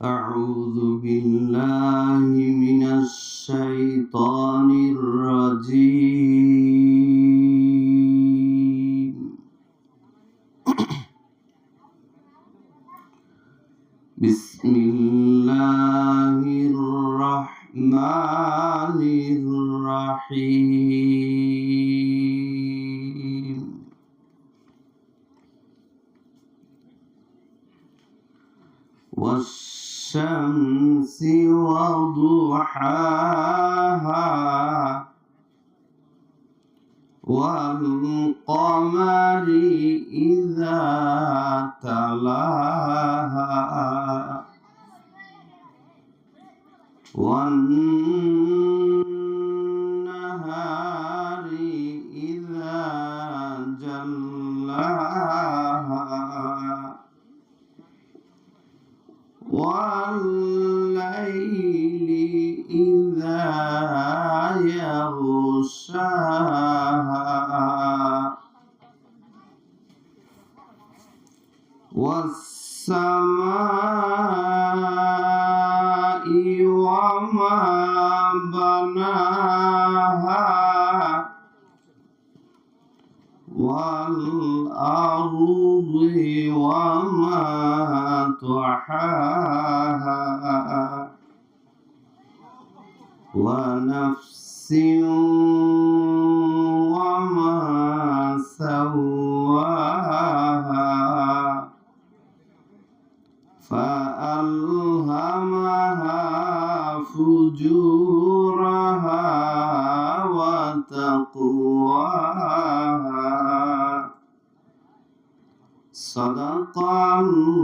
أعوذ بالله من الشيطان الرجيم بسم الله الرحمن الرحيم والشمس وضحاها والقمر إذا تلاها والنهار إذا جلاها والليل إذا يغشاها والسماء وما بناها والأرض وما طحاها ونفس وما سواها فألهمها فجورها وتقواها صدق الله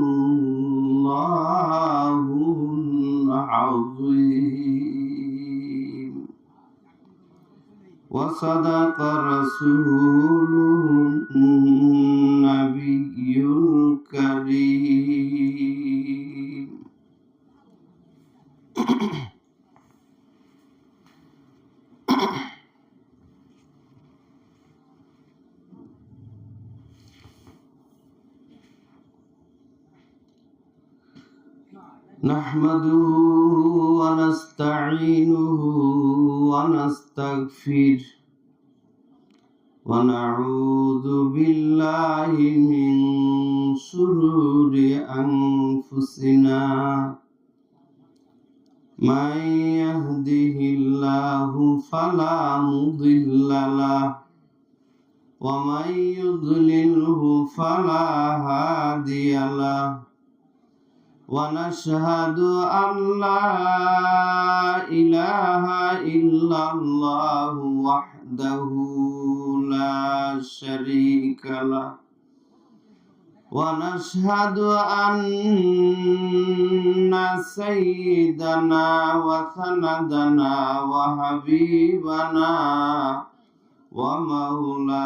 العظيم وصدق رسوله النبي الكريم نحمده ونستعينه ونستغفره ونعوذ بالله من شرور أنفسنا من يهده الله فلا مضل له ومن يضلله فلا هادي له ونشهد أن لا إله إلا الله وحده لا شريك له ونشهد أن سيدنا وسندنا وحبيبنا ومولانا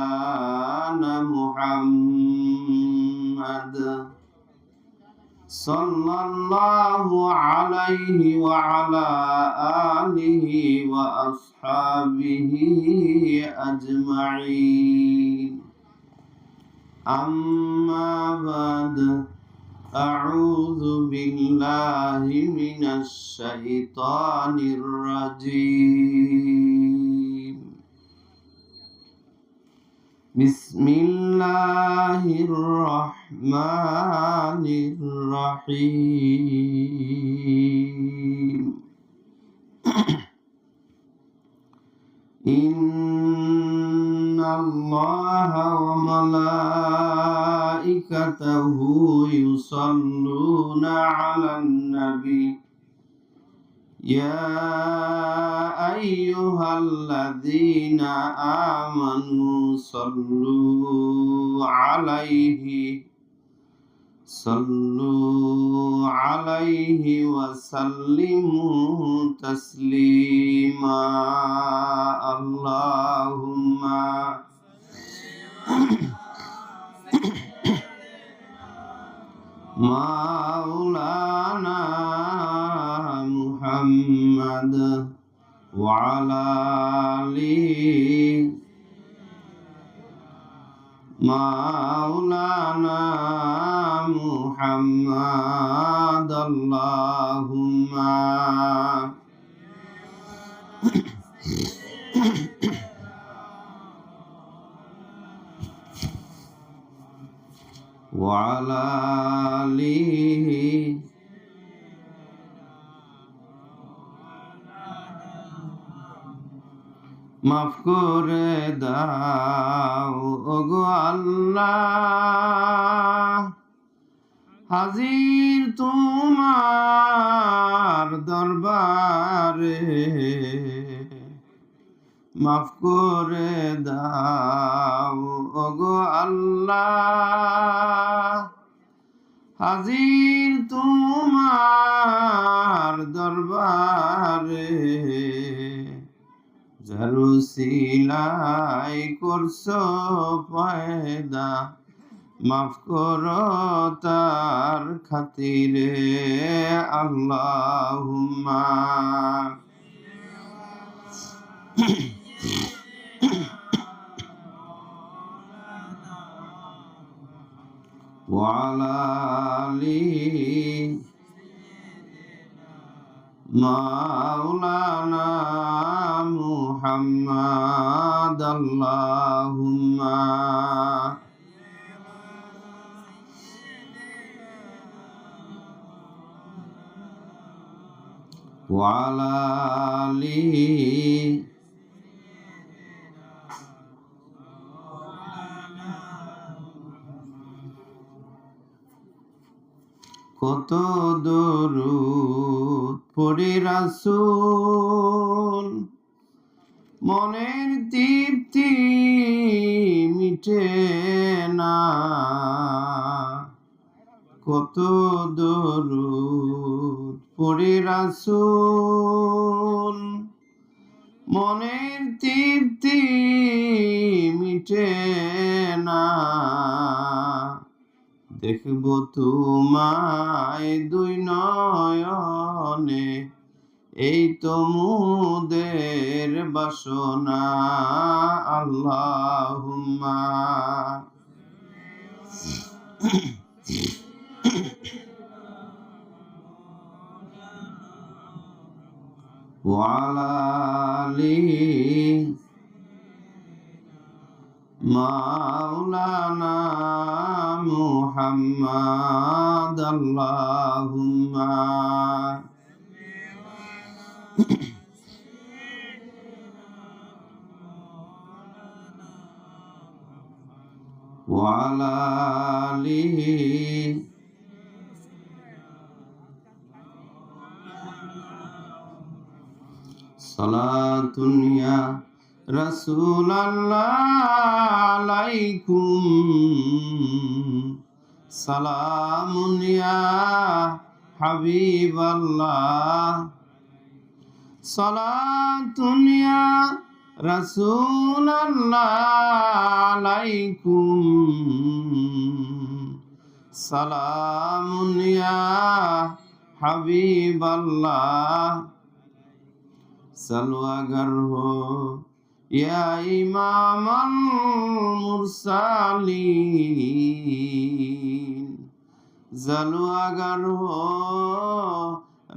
محمد صلى الله عليه وعلى آله وأصحابه أجمعين أما بعد أعوذ بالله من الشيطان الرجيم بسم الله الرحمن الرحيم إن الله وملائكته يصلون على النبي يا أيها الذين آمنوا صلوا عليه وسلموا تسليما اللهم مولانا محمد وعلى آله مولانا محمد Allahumma wa ala alihi মাফ করে দাও ওগো আল্লাহ, হাজির তোমার দরবারে, মাফ করে দাও ওগো আল্লাহ, হাজির তোমার দরবারে, যার উসিলাই করছো পয়দা, মাফ করো তার খাতিরে আল্লাহুম্মা ওয়া আলা আলিহি মাওলানা মুহাম্মাদ আল্লাহুম্মা ওয়া আলা আলিহি কত দরুদ পড়ি রাসূল, মনের তৃপ্তি মিটে না, কত দরুদ পড়ি রাসূল, মনের তৃপ্তি মিটে না, দেখব তোমায় দুই নয়নে, এই তো মুদের বাসনা আল্লাহুম্মা ওয়া আলা আলিহি মাওলানা মুহাম্মাদ আল্লাহুম্মা ওয়া আলা আলিহি সালাতুন ইয়া রাসূলাল্লাহ আলাইকুম, সালামুন ইয়া হাবিবাল্লাহ, সালাতুন ইয়া রাসূলাল্লাহ আলাইকুম, সালামুন ইয়া হাবিবাল্লাহ, সালওয়াগর হো ইয়া ইমামাল মুরসালিন, জালওয়াগর হো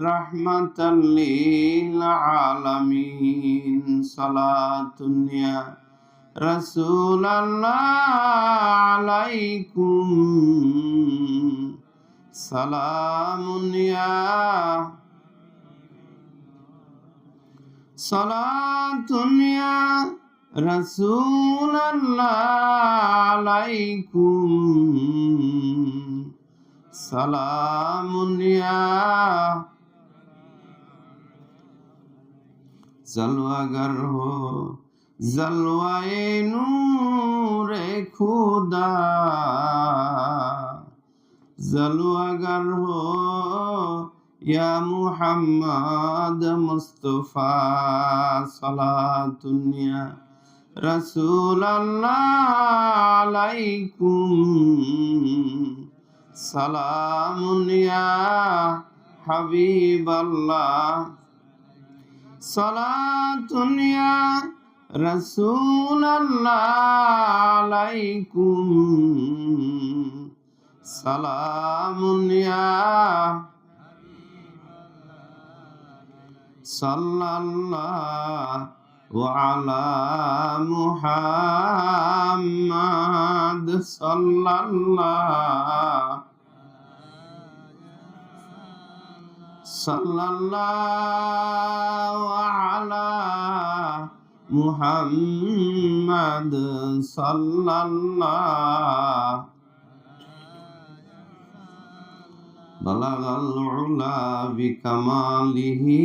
রাহমাতাল লিল আলামিন, সালাতুন ইয়া রাসূলাল্লাহ আলাইকুম, সালামুন ইয়া সালাতুন ইয়া রাসূলাল্লাহ আলাইকুম, সালামুন ইয়া জলওয়াগর হো জলওয়ায়ে নূরে খুদা, জলওয়াগর হো ইয়া মুহাম্মদ মুস্তাফা, সালাতুন ইয়া রাসূলাল্লাহ আলাইকুম, সালামুন ইয়া হাবিবাল্লাহ, সালাতুন ইয়া রাসূলাল্লাহ আলাইকুম, সালামুন ইয়া সাল্লাল্লাহু আলা মুহাম্মাদ সাল্লাল্লাহু আলা মুহাম্মাদ সাল্লাল্লাহু বালাগাল উলা বিকামালিহি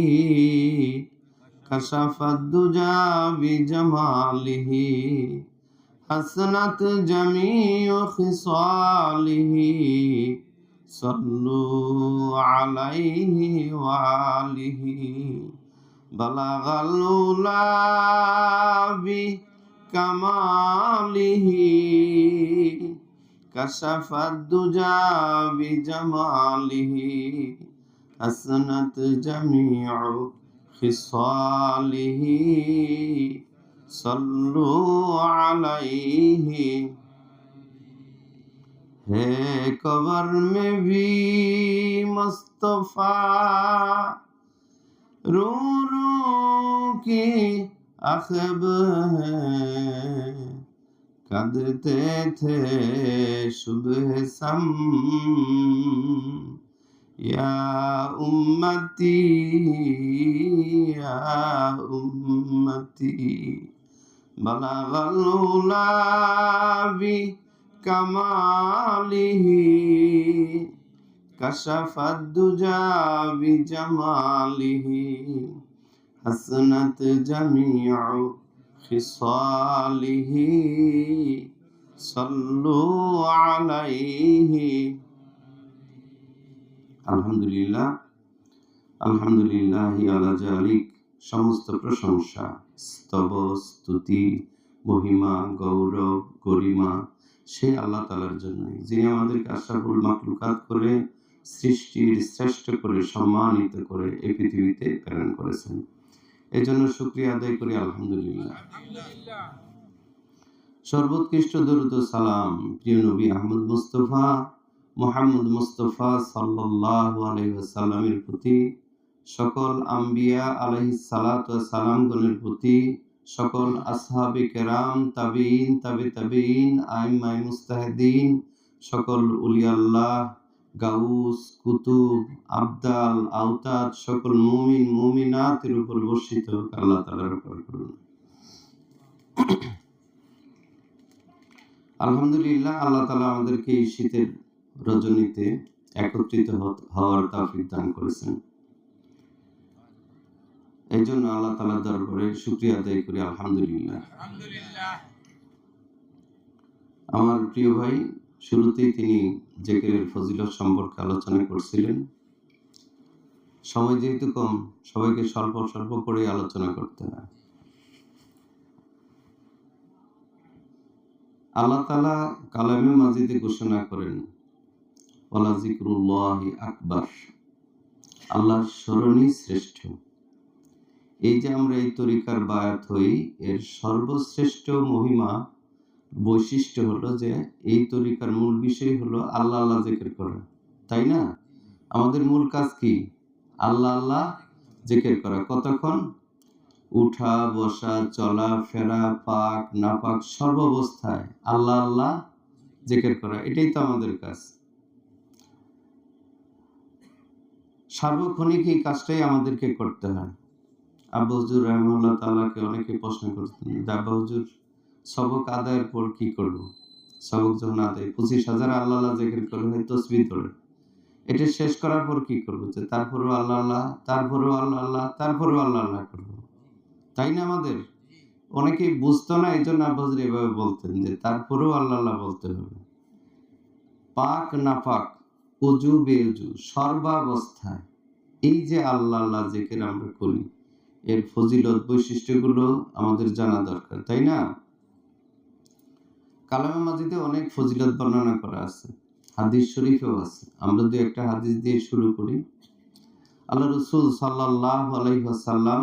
কাশাফাদ দুজা বিজামালিহি হাসনাত জামিউ খিসালিহি সাল্লু আলাইহি ওয়া আলিহি বালাগাল উলা বিকামালিহি কাশাফাদ দুজা বিজামালিহি হাসনাত জামিউ খিসালিহি সাল্লু আলাইহি। है कबर में भी मुस्तफा रो रो की अखब है कांदते थे सुबह सम या उम्मती या उम्मती बलगल उला बि कमालिही कशफद दुजा बिजमालिही हसनत जमीउ खिसालिही सल्लु अलैहि। আলহামদুলিল্লাহ আলহামদুলিল্লাহি আলা জালিক। সমস্ত প্রশংসা, স্তব, স্তুতি, মহিমা, গৌরব, গরিমা সেই আল্লাহ তাআলার জন্য, যিনি আমাদেরকে আশরাফুল মাখলুকাত করে সৃষ্টির শ্রেষ্ঠ করে সম্মানিত করে এই পৃথিবীতে প্রেরণ করেছেন। এই জন্য শুকরিয়া আদায় করি আলহামদুলিল্লাহ। সর্বোৎকৃষ্ট দরুদ ও সালাম প্রিয় নবী আহমদ মুস্তাফা মুহাম্মদ মুস্তাফা সাল্লাল্লাহু আলাইহি ওয়াসাল্লামের প্রতি, সকল আম্বিয়া আলাইহিস সালাতু ওয়াস সালামগণের প্রতি, সকল আসহাবে কেরাম, তাবিঈন, তাবে তাবিঈন, আইম্মায়ে মুজতাহিদিন, সকল উলিয়া আল্লাহ, গাউস, কুতুব, আবদাল, আওতাদ, সকল মুমিন মুমিনাতের উপর বর্ষিত হোক আল্লাহ তাআলার উপর করুন। আলহামদুলিল্লাহ, আল্লাহ তাআলা আমাদেরকে এই শীতের রজনীতে একত্রিত হওয়ার তৌফিক দান করেছেন। এই জন্য আল্লাহ তাআলার দরবারে শুকরিয়া আদায় করি আলহামদুলিল্লাহ। আমার প্রিয় ভাই শুরুতেই তিনি জিকিরের ফজিলত সম্পর্কে আলোচনা করছিলেন। সময় যেহেতু কম, সবাইকে স্বল্প স্বল্প করে আলোচনা করতে হয়। আল্লাহ তাআলা কালামে মাজিদে ঘোষণা করেন, ওয়ালা যিকরুল্লাহি আকবার, আল্লাহর স্মরণই শ্রেষ্ঠ। এই যে আমরা এই তরিকার বায়াত হই, এর সর্বশ্রেষ্ঠ মহিমা বৈশিষ্ট্য হলো যে এই তরিকার মূল বিষয় হলো আল্লাহ আল্লাহ জিকির করা, তাই না? আমাদের মূল কাজ কি? আল্লাহ আল্লাহ জিকির করা। কতক্ষণ? উঠা, বসা, চলা ফেরা, পাক নাপাক সর্বাবস্থায় আল্লাহ আল্লাহ জিকির করা, এটাই তো আমাদের কাজ। সার্বক্ষণিক এই কাজটাই আমাদেরকে করতে হয়। আব্বা হুজুর রাহিমাহুল্লাহ তাআলাকে অনেকে প্রশ্ন করতেন, আব্বা হুজুর সবক আদায়ের পর কি করব? সবক যখন আদায় 25,000 আল্লাহ আল্লাহ জিকির করে হয়, তাসবিহ ধরে, এটা শেষ করার পর কি করব? যে তারপরেও আল্লাহ আল্লাহ, তারপরেও আল্লাহ আল্লাহ, তারপরেও আল্লাহ আল্লাহ করব, তাই না? আমাদের অনেকেই বুঝতো না, এই জন্য আব্বা হুজুর এভাবে বলতেন যে তারপরেও আল্লাহ আল্লাহ বলতে হবে। পাক নাপাক, উজু বেউজু সর্বাবস্থায় এই যে আল্লাহ আল্লাহ জিকির আমরা করি, এর ফজিলত বৈশিষ্ট্যগুলো আমাদের জানা দরকার, তাই না? কালামে মাজিদে অনেক ফজিলত বর্ণনা করা আছে, হাদিস শরীফেও আছে। আমরা দুই একটা হাদিস দিয়ে শুরু করি। আল্লাহ রাসূল সাল্লাল্লাহু আলাইহি ওয়াসাল্লাম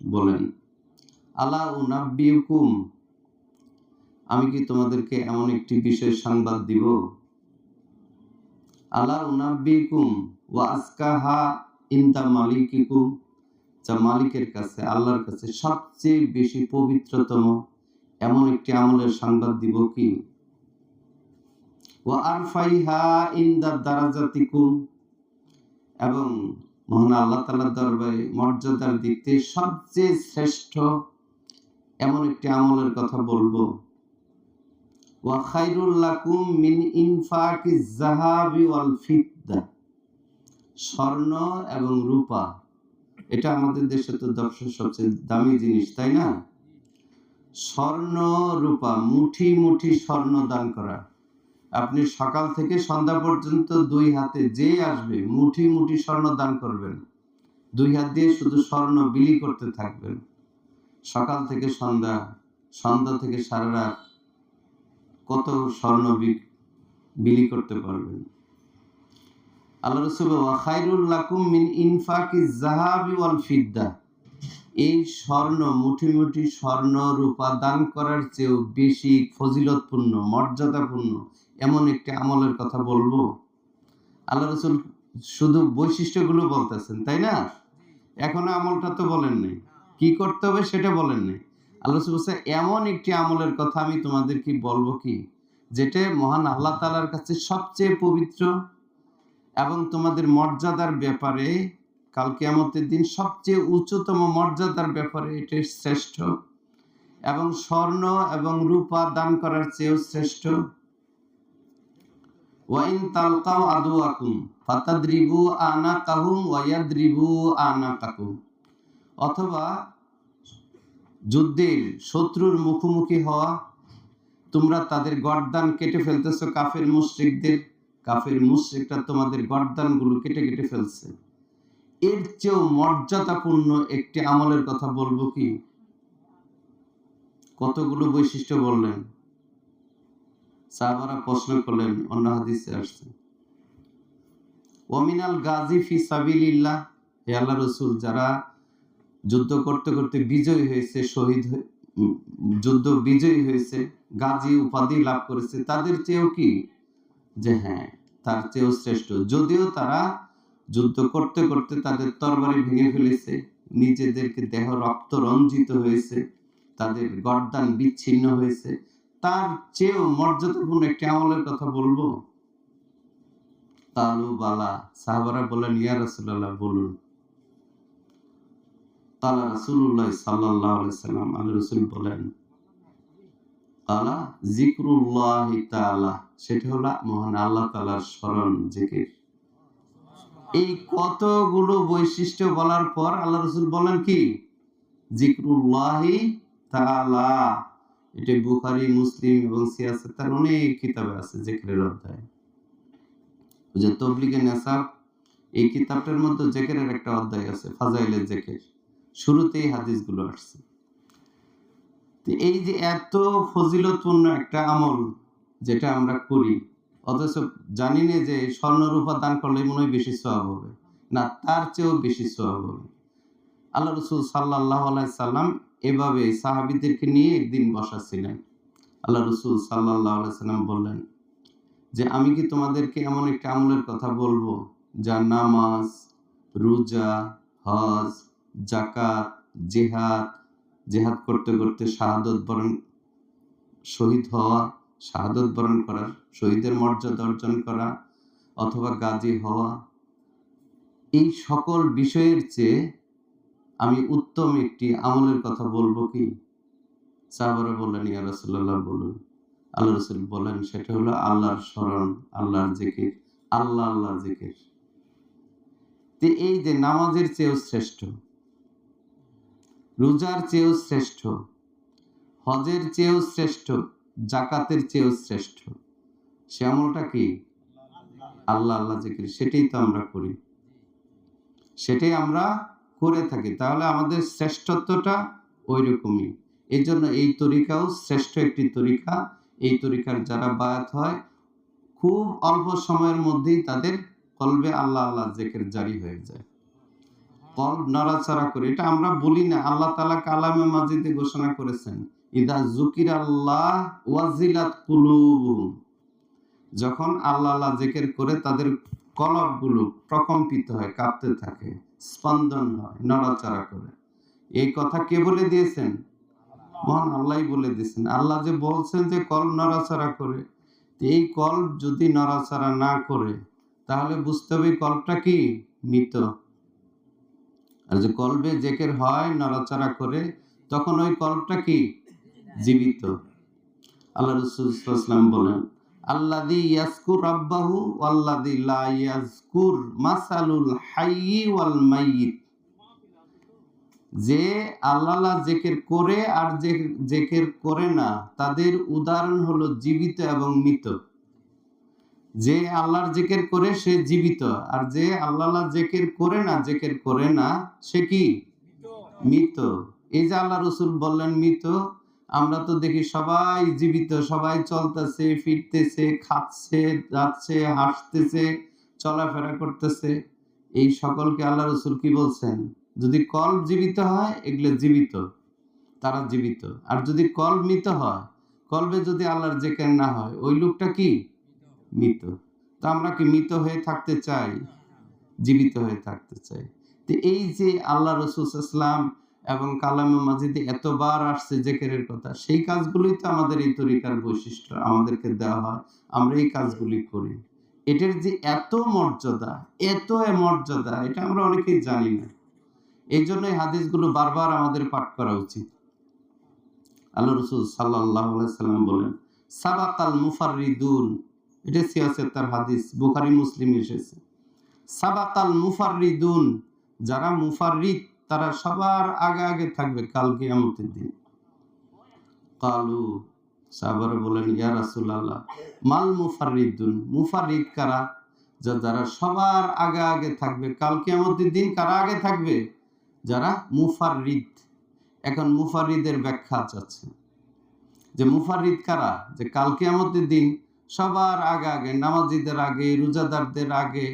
বলেন, আলা উনাব্বিউকুম, আমি কি তোমাদেরকে এমন একটি বিষয়ের সংবাদ দিব? আলা উনাব্বিউকুম ওয়া আসকাহা ইনদা মালিকিকুম, যা মালিকের কাছে, আল্লাহর কাছে সবচেয়ে বেশি পবিত্রতম এমন একটি আমলের সংবাদ দিব কি? ওয়া আরফাইহা ইনদা দারাজাতিকুম, এবং মহান আল্লাহ তাআলার দরবারে মর্যাদার দিক থেকে সবচেয়ে শ্রেষ্ঠ এমন একটি আমলের কথা বলবো। ওয়া খায়রুল লাকুম মিন ইনফাকিজ যাহাবি ওয়াল ফিদ্দা, স্বর্ণ এবং রূপা, এটা আমাদের দেশে তো সবচেয়ে দামি জিনিস, তাই না? স্বর্ণ রূপা, মুঠি মুঠি স্বর্ণ দান করা। আপনি সকাল থেকে সন্ধ্যা পর্যন্ত দুই হাতে যে আসবে মুঠি মুঠি স্বর্ণ দান করবেন, দুই হাত দিয়ে শুধু স্বর্ণ বিলি করতে থাকবেন, সকাল থেকে সন্ধ্যা, সন্ধ্যা থেকে সারা রাত কত স্বর্ণ বিলি করতে পারবেন। আল্লাহ রাসূল ওয়া খায়রুল লাকুম মিন ইনফাকিজ যাহাবি ওয়াল ফিদ্দা, এই স্বর্ণ মুঠি মুঠি স্বর্ণ রূপা দান করার চেয়েও বেশি ফজিলতপূর্ণ, মর্যাদাপূর্ণ এমন একটি আমলের কথা বলবো। আল্লাহ রাসূল শুধু বৈশিষ্ট্যগুলো বলতেছেন, তাই না? এখনো আমলটা তো বলেন নাই, কি করতে হবে সেটা বলেন নাই। আল্লাহ রাসূল বলছে এমন একটি আমলের কথা আমি তোমাদেরকে বলবো কি, যেটা মহান আল্লাহ তাআলার কাছে সবচেয়ে পবিত্র এবং তোমাদের মর্যাদার ব্যাপারে কাল কিয়ামতের দিন সবচেয়ে উচ্চতম মর্যাদার ব্যাপারে এটা শ্রেষ্ঠ, এবং স্বর্ণ এবং রূপা দান করার চেয়েও শ্রেষ্ঠ। ওয়া ইন তালকাউ আদুয়াকুম ফাতাদরিবু আনাকাহুম ওয়া ইয়াদরিবু আনাকাকুম, অথবা যুদ্ধের শত্রুর মুখোমুখি হওয়া, তোমরা তাদের গর্দান কেটে ফেলতেছো, কাফের মুশরিকরা তোমাদের গর্দানগুলো কেটে কেটে ফেলছে, এর চেয়েও মর্যাদাপূর্ণ একটি আমলের কথা বলবো কি? কতগুলো বৈশিষ্ট্য বললেন। সাহাবারা প্রশ্ন করলেন, অন্য হাদিসে আসছে ওয়ামিনাল গাজী ফি সাবিলিল্লাহ, হে আল্লাহর রাসূল, যারা যুদ্ধ করতে করতে বিজয়ী হয়েছে, যুদ্ধ বিজয়ী হয়েছে, গাজী উপাধি লাভ করেছে, তাদের চেয়েও কি? যে হ্যাঁ, তার চেয়েও শ্রেষ্ঠ। যদিও তারা যুদ্ধ করতে করতে তাদের তরবারি ভেঙে ফেলেছে, নিজেদেরকে দেহ রক্ত রঞ্জিত হয়েছে, তাদের গর্দান বিচ্ছিন্ন হয়েছে, তার চেয়েও মর্যাদাপূর্ণ একটি আমলের কথা বলবো। কালু বালা, সাহাবারা বললেন ইয়া রাসূলুল্লাহ, বলুন। কালা রাসূলুল্লাহ সাল্লাল্লাহু আলাইহি ওয়াসাল্লাম, আল্লাহর রাসূল বলেন, কালা যিকরুল্লাহি তাআলা, সেটা হলো মহান আল্লাহ তাআলার স্মরণ, জিকির। এই কতগুলো বৈশিষ্ট্য বলার পর আল্লাহ রাসূল বলেন কি? যিকরুল্লাহি তাআলা। এটা বুখারী, মুসলিম এবং সিয়াসতের অনেক কিতাবে আছে জিকিরের অধ্যায়। যে তাবলীগে নাসাব, এই কিতাবটার মধ্যে জিকিরের একটা অধ্যায় আছে, ফাজাইলে জিকির, শুরুতেই হাদিসগুলো আসছে। এই যে এত ফজিলতপূর্ণ একটা আমল যেটা আমরা করি, অথচ জানি না যে স্বর্ণ রূপা দান করলে মনে হয় বেশি সওয়াব হবে, না তার চেয়েও বেশি সওয়াব হবে। আল্লাহ রাসূল সাল্লাল্লাহু আলাইহি সাল্লাম এভাবে সাহাবীদেরকে নিয়ে একদিন বসাছিলেন। আল্লাহ রাসূল সাল্লাল্লাহু আলাইহি সাল্লাম বললেন যে আমি কি তোমাদেরকে এমন একটা আমলের কথা বলবো যা নামাজ, রোজা, হজ, যাকাত, জিহাদ করতে করতে শহীদ হওয়া, শাহাদত বরণ করা, শহীদের মর্যাদা অর্জন করা, অথবা গাজী হওয়া, এই সকল বিষয়ের চেয়ে আমি উত্তম একটি আমলের কথা বলবো কি? সাহাবারা বললেন ইয়া রাসূলুল্লাহ, বলুন। আল্লাহ রাসূল বলেন সেটা হলো আল্লাহর স্মরণ, আল্লাহর জিকির, আল্লাহর জিকির। এই যে নামাজের চেয়েও শ্রেষ্ঠ, রোজার চেয়েও শ্রেষ্ঠ, হজের চেয়েও শ্রেষ্ঠ, যাকাতের চেয়েও শ্রেষ্ঠ, সে আমলটা কি? আল্লাহ জিকির। সেটাই তো আমরা করি, সেটাই আমরা করে থাকি। তাহলে আমাদের শ্রেষ্ঠত্বটা ওই রকমই। এই জন্য এই তরিকাও শ্রেষ্ঠ একটি তরিকা। এই তরিকার যারা বায়াত হয়, খুব অল্প সময়ের মধ্যেই তাদের কলবে আল্লাহ জিকির জারি হয়ে যায়, কলব নড়াচড়া করে। এটা আমরা বলি না, আল্লাহ তাআলা কালামে মাজিদে ঘোষণা করেছেন, ইদা যুকিরাল্লাহ ওয়াজিলাত কুলুবুহুম, যখন আল্লাহ জিকির করে তাদের কলবগুলো প্রকম্পিত হয়, কাঁপতে থাকে, স্পন্দন হয়, নড়াচড়া করে। এই কথা কে বলে দিয়েছেন? মহান আল্লাহই বলে দিয়েছেন। আল্লাহ যে বলছেন যে কল্ব নড়াচড়া করে, এই কল্ব যদি নড়াচড়া না করে তাহলে বুঝতে হবে কল্বটা কি? মৃত। আর যে কল্বে জেকের হয়, নড়াচড়া করে, তখন ওই কল্বটা কি? জীবিত। আল্লাহ রাসূল সাল্লাল্লাহু আলাইহি ওয়াসাল্লাম বলেন, আল্লাযী ইয়াযকুর রাব্বাহু ওয়াল্লাযী লা ইয়াযকুর মাসালুল হাইয়্যি ওয়াল মাইয়িত। যে আল্লাহ জিকির করে আর যে জিকির করে না, তাদের উদাহরণ হলো জীবিত এবং মৃত। যে আল্লাহর জিকির করে সে জীবিত, আর যে আল্লাহ জিকির করে না সে কি? মৃত। এই যে আল্লাহ রাসূল বললেন মৃত, আমরা তো দেখি সবাই জীবিত, সবাই চলতেছে, ফিরতেছে, খাচ্ছে, যাচ্ছে, হাসতেছে, চলাফেরা করতেছে। এই সকলকে আল্লাহ রাসূল কি বলছেন? যদি কল্ব জীবিত হয়, এগুলো জীবিত, তারা জীবিত। আর যদি কল্ব মৃত হয়, কল্বে যদি আল্লাহর জিকির না হয়, ওই লোকটা কি? মৃত। তো আমরা কি মৃত হয়ে থাকতে চাই? জীবিত হয়ে থাকতে চাই। তো এই যে আল্লাহ রাসূল সাল্লাল্লাহু আলাইহি ওয়াসাল্লাম এবং কালামে মাজিদে এতবার আসছে জিকিরের কথা, সেই কাজগুলোই তো আমাদের এই তরিকার বৈশিষ্ট্য, আমাদেরকে দেওয়া হয়, আমরা এই কাজগুলি করি। এটার যে এত মর্যাদা, এটা আমরা অনেকেই জানি না। এই জন্য এই হাদিসগুলো বারবার আমাদের পাঠ করা উচিত। আল্লাহ রাসূল সাল্লাল্লাহু আলাইহি ওয়াসাল্লাম বলেন, সাবাকাল মুফাররিদুন, এটা সিয়াসেতার হাদিস, বুখারী মুসলিমে এসেছে। সাবাকাল মুফাররিদুন, যারা মুফাররিদ তারা সবার আগে থাকবে কাল কিয়ামতের দিন। কালু, সাহাবারা বলেন, ইয়া রাসূলুল্লাহ, মাল মুফাররিদুন, মুফাররিদ কারা? যারা সবার আগে থাকবে কাল কিয়ামতের দিন। কারা আগে থাকবে? যারা মুফাররিদ। এখন মুফাররিদের ব্যাখ্যা আছে যে মুফাররিদ কারা? যে কাল কিয়ামতের দিন সবার আগে, নামাজীদের আগে, রোজাদারদের আগে,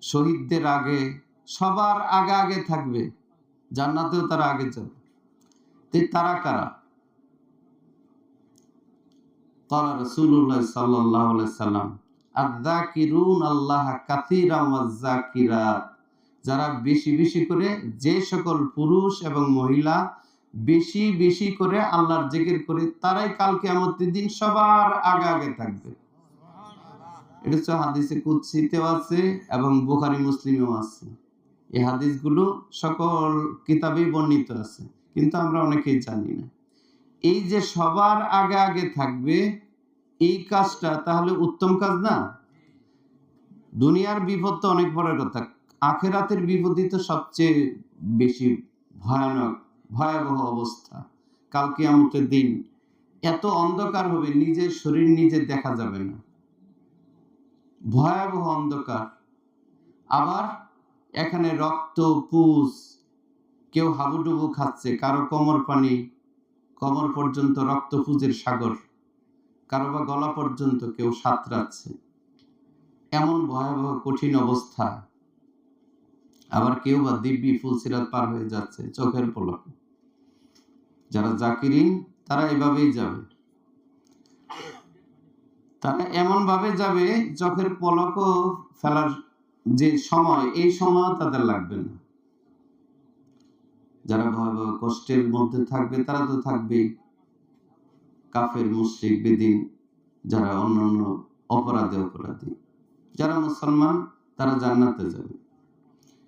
শহীদদের আগে, সবার আগে থাকবে, জান্নাতেও তারা আগে যাবে। তারা কারা? ক্বালা রাসূলুল্লাহ সাল্লাল্লাহু আলাইহি ওয়াসাল্লাম, আয-যাকিরুন আল্লাহ কাসীরান ওয়াজ-যাকিরাত, যারা বেশি করে, যে সকল পুরুষ এবং মহিলা বেশি করে আল্লাহর জিকির করে, তারাই কাল কিয়ামতের দিন সবার আগে থাকবে। এটা হচ্ছে হাদিসে কুদসিতেও আছে এবং বুখারী মুসলিমেও আছে। এই হাদিসগুলো সকল কিতাবেই বর্ণিত আছে, কিন্তু আমরা অনেকেই জানি না। এই যে সবার আগে থাকবে, এই কাজটা তাহলে উত্তম কাজ না? দুনিয়ার বিপদ তো অনেক বড় কথা, আখিরাতের বিপদই তো সবচেয়ে বেশি ভয়াবহ অবস্থা। কাল কিয়ামতের দিন এত অন্ধকার হবে, নিজের শরীর নিজে দেখা যাবে না, ভয়াবহ অন্ধকার। আবার এখানে রক্ত, পুষ, কেউ হাবুডুবু খাচ্ছে, কারো কোমর পর্যন্ত রক্ত, পুজের সাগর, কারো বা গলা পর্যন্ত কেউ সাঁতরাচ্ছে, এমন ভয়াবহ কঠিন অবস্থা। আবার কেউ বা দিব্যি ফুলসিরাত পার হয়ে যাচ্ছে চোখের পলকে। যারা জাকিরিন তারা এভাবেই যাবে, তারা এমন ভাবে যাবে চোখের পলকও ফেলার যে সময়, এই সময় তাদের লাগবে না। যারা ভয়াবহ কষ্টের মধ্যে থাকবে তারা তো থাকবেই, কাফের, মুশরিক, বেদিন, যারা অন্যান্য অপরাধী। যারা মুসলমান তারা জান্নাতে যাবে।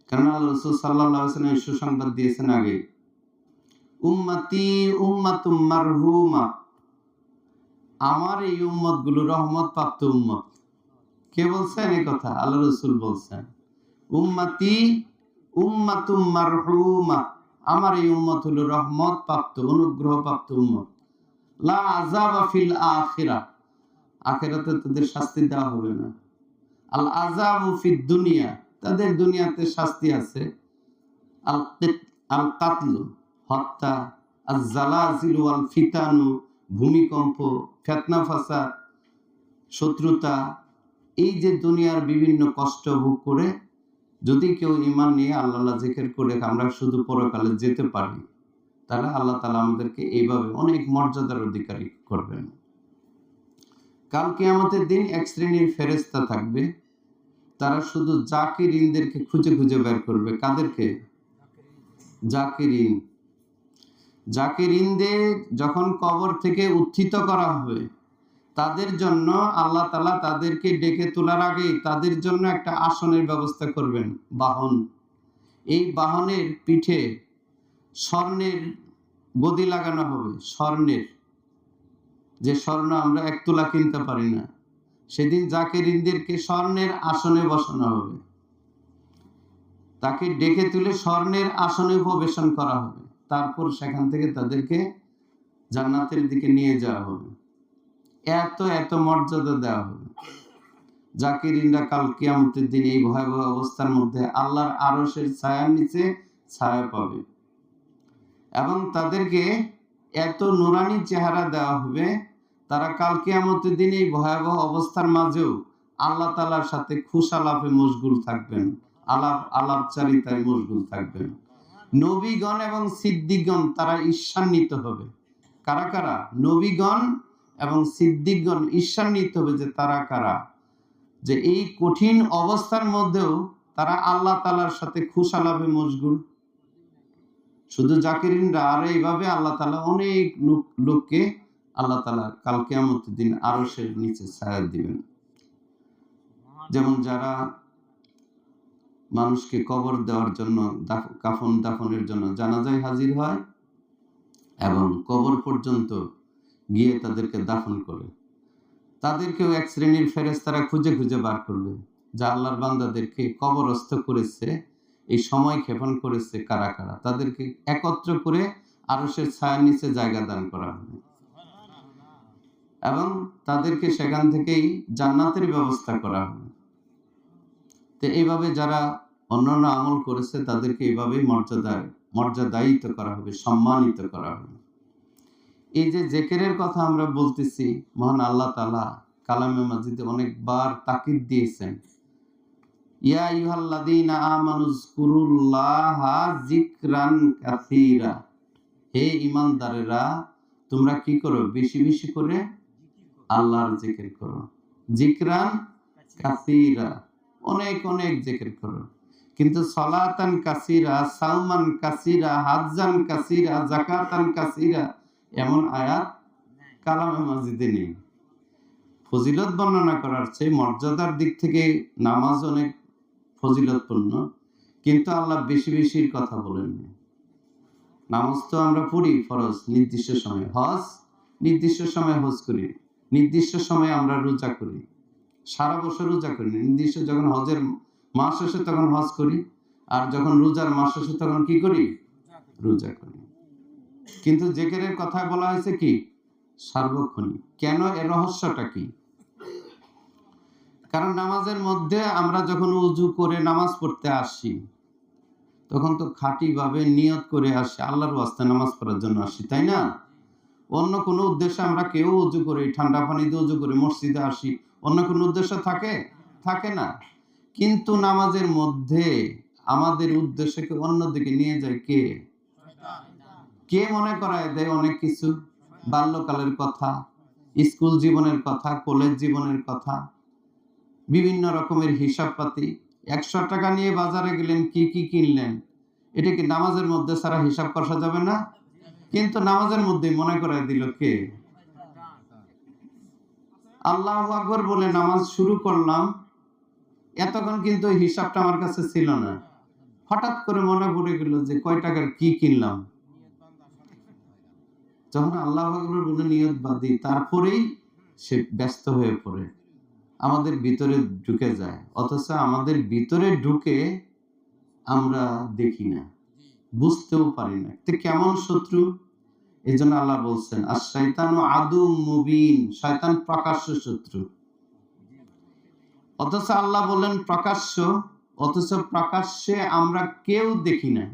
কারণ আল্লাহ রাসূল সাল্লাল্লাহু আলাইহি ওয়াসাল্লাম সুসংবাদ দিয়েছেন আগে, উম্মতি উম্মাতুম মারহুমা, আমার এই উম্মত গুলো রহমত প্রাপ্ত উম্মত। কে বলছেন এই কথা? আল্লাহ রাসূল বলছেন, উম্মতি উম্মাতুম মারহুমা, আমার এই উম্মত হলো রহমত প্রাপ্ত, অনুগ্রহ প্রাপ্ত উম্মত। লা আযাবা ফিল আখিরাহ, আখিরাতে তাদের শাস্তি দেওয়া হবে না। আল আযাবু ফিদ দুনিয়া, তাদের দুনিয়াতে শাস্তি আছে। আল কাতলু, হত্যা, আল জালাজিলু ওয়াল ফিতানু, ভূমিকম্প, ফিতনা ফাসাদ, শত্রুতা, এই যে দুনিয়ার বিভিন্ন কষ্ট ভোগ করে যদি কেউ ঈমান নিয়ে আল্লাহ জিকির করে আমরা শুধু পরকালে যেতে পারি, তাহলে আল্লাহ তাআলা আমাদেরকে এইভাবে অনেক মর্যাদার অধিকারী করবেন। কাল কিয়ামতের দিন এক শ্রেণীর ফেরেশতা থাকবে, তারা শুধু জাকিরিনদেরকে খুঁজে খুঁজে বের করবে। কাদেরকে? জাকিরিন। জাকিরিনদের যখন কবর থেকে উত্থিত করা হবে, তাদের জন্য আল্লাহ তাআলা তাদেরকে ডেকে তোলার আগেই তাদের জন্য একটা আসনের ব্যবস্থা করবেন, বাহন। এই বাহনের পিঠে স্বর্ণের গদি লাগানো হবে, স্বর্ণের, যে স্বর্ণ আমরা 1 তোলা কিনতে পারি না। সেদিন জাকিরিনদেরকে স্বর্ণের আসনে বসানো হবে, তাকে ডেকে তুলে স্বর্ণের আসনে উপবেশন করা হবে। তারপর সেখান থেকে তাদেরকে জান্নাতের দিকে নিয়ে যাওয়া হবে। এত এত মর্যাদা দেওয়া হবে। জাকিরিনরা কাল কিয়ামতের দিন এই ভয়াবহ অবস্থার মধ্যে আল্লাহর আরশের ছায়ার নিচে ছায়া পাবে, এবং তাদেরকে এত নুরানি চেহারা দেওয়া হবে, তারা কাল কিয়ামতের দিন এই ভয়াবহ অবস্থার মাঝেও আল্লাহ তাআলার সাথে খুশালাপে মশগুল থাকবেন, আলাপচারিতায় মশগুল থাকবেন। নবীগণ এবং সিদ্দিকগণ তারা ঈর্ষান্বিত হবে। কারা কারা? নবীগণ এবং সিদ্দিকগণ ঈর্ষান্বিত হবে যে তারা কারা, যে এই কঠিন অবস্থার মধ্যেও তারা আল্লাহ তাআলার সাথে খুশালাপে মশগুল। শুধু জাকিরিনরা, আর এইভাবে আল্লাহ তাআলা অনেক লোককে আল্লাহ তাআলা কাল কিয়ামতের দিন আরশের নিচে ছায়া দিবেন। যেমন যারা মানুষকে কবর দেওয়ার জন্য, কাফন দাফনের জন্য জানাজায় হাজির হয় এবং কবর পর্যন্ত গিয়ে তাদেরকে দাফন করে, তাদেরকেও এক শ্রেণীর ফেরেশতারা খুঁজে খুঁজে বার করবে, যা আল্লাহর বান্দাদেরকে কবরস্থ করেছে, এই সময় ক্ষেপণ করেছে কারা কারা, তাদেরকে একত্র করে আরশের ছায়ার নিচে জায়গা দান করা হবে এবং তাদেরকে সেখান থেকেই জান্নাতের ব্যবস্থা করা হবে। তো এইভাবে যারা অন্যান্য আমল করেছে তাদেরকে এইভাবেই মর্যাদায়িত করা হবে, সম্মানিত করা হবে। এই যে জিকিরের কথা আমরা বলতেছি, মহান আল্লাহ তাআলা কালামে মাজিদে অনেকবার তাকিদ দিয়েছেন, ইয়া আইয়ুহাল্লাযীনা আমানুযকুরুল্লাহা যিকরান কাসীরা, হে ঈমানদারেরা তোমরা কি করো? বেশি বেশি করে আল্লাহর জিকির করো। যিকরান কাসীরা, অনেক অনেক জিকির করো। কিন্তু সালাতান কাসীরা, সাওমান কাসীরা, হাজ্জান কাসীরা, যাকাতান কাসীরা এমন আয়াত কালামে মাজিদে নেই। ফজিলত বর্ণনা করার চেয়ে মর্যাদার দিক থেকে নামাজ অনেক ফজিলতপূর্ণ, কিন্তু আল্লাহ বেশি বেশির কথা বলেননি। নামাজ তো আমরা পড়ি ফরজ নির্দিষ্ট সময়ে, হজ নির্দিষ্ট সময়ে হজ করি, নির্দিষ্ট সময়ে আমরা রোজা করি, সারা বছর রোজা করি, নির্দিষ্ট যখন হজের মাস আসে তখন হজ করি, আর যখন রোজার মাস আসে তখন কি করি? রোজা করি। কিন্তু জিকিরের কথা বলা হয়েছে কি? সার্বক্ষণিক। কেন? এর রহস্যটা কি? কারণ নামাজের মধ্যে আমরা যখন উযু করে নামাজ পড়তে আসি, তখন তো খাঁটি ভাবে নিয়ত করে আসি, আল্লাহর ওয়াস্তে নামাজ পড়ার জন্য আসি, তাই না? অন্য কোনো উদ্দেশ্যে আমরা কেউ উযু করি, ঠান্ডা পানি দিয়ে উযু করে মসজিদে আসি, অন্য কোনো উদ্দেশ্য থাকে? থাকে না। কিন্তু নামাজের মধ্যে আমাদের উদ্দেশ্যকে অন্যদিকে নিয়ে যায় কে? কে মনে করায় দেয় অনেক কিছু, বাল্যকালের কথা, স্কুল জীবনের কথা, কলেজ জীবনের কথা, বিভিন্ন রকমের হিসাবপাতি। 100 টাকা নিয়ে বাজারে গেলেন, কি কি কিনলেন, এটা কি নামাজের মধ্যে ছাড়া হিসাব করা যাবে না? কিন্তু নামাজের মধ্যে মনে করায় দিল কে? আল্লাহু আকবার বলে নামাজ শুরু করলাম, এতক্ষণ কিন্তু ওই হিসাবটা আমার কাছে ছিল না। হঠাৎ করে মনে পড়ে গেল যে কয় টাকার কি কিনলাম। যখন আল্লাহু আকবার বলে নিয়ত বাঁধি, তারপরেই সে ব্যস্ত হয়ে পড়ে, আমাদের ভিতরে ঢুকে যায়, অথচ আমাদের ভিতরে ঢুকে আমরা দেখি না, বুঝতেও পারি না। তো কেমন শত্রু? এই জন্য আল্লাহ বলছেন আশ-শাইতানু আদুম মুবিন, শয়তান প্রকাশ্য শত্রু। অথচ আল্লাহ বলেন প্রকাশ্য, অথচ প্রকাশ্যে আমরা কেউ দেখি না।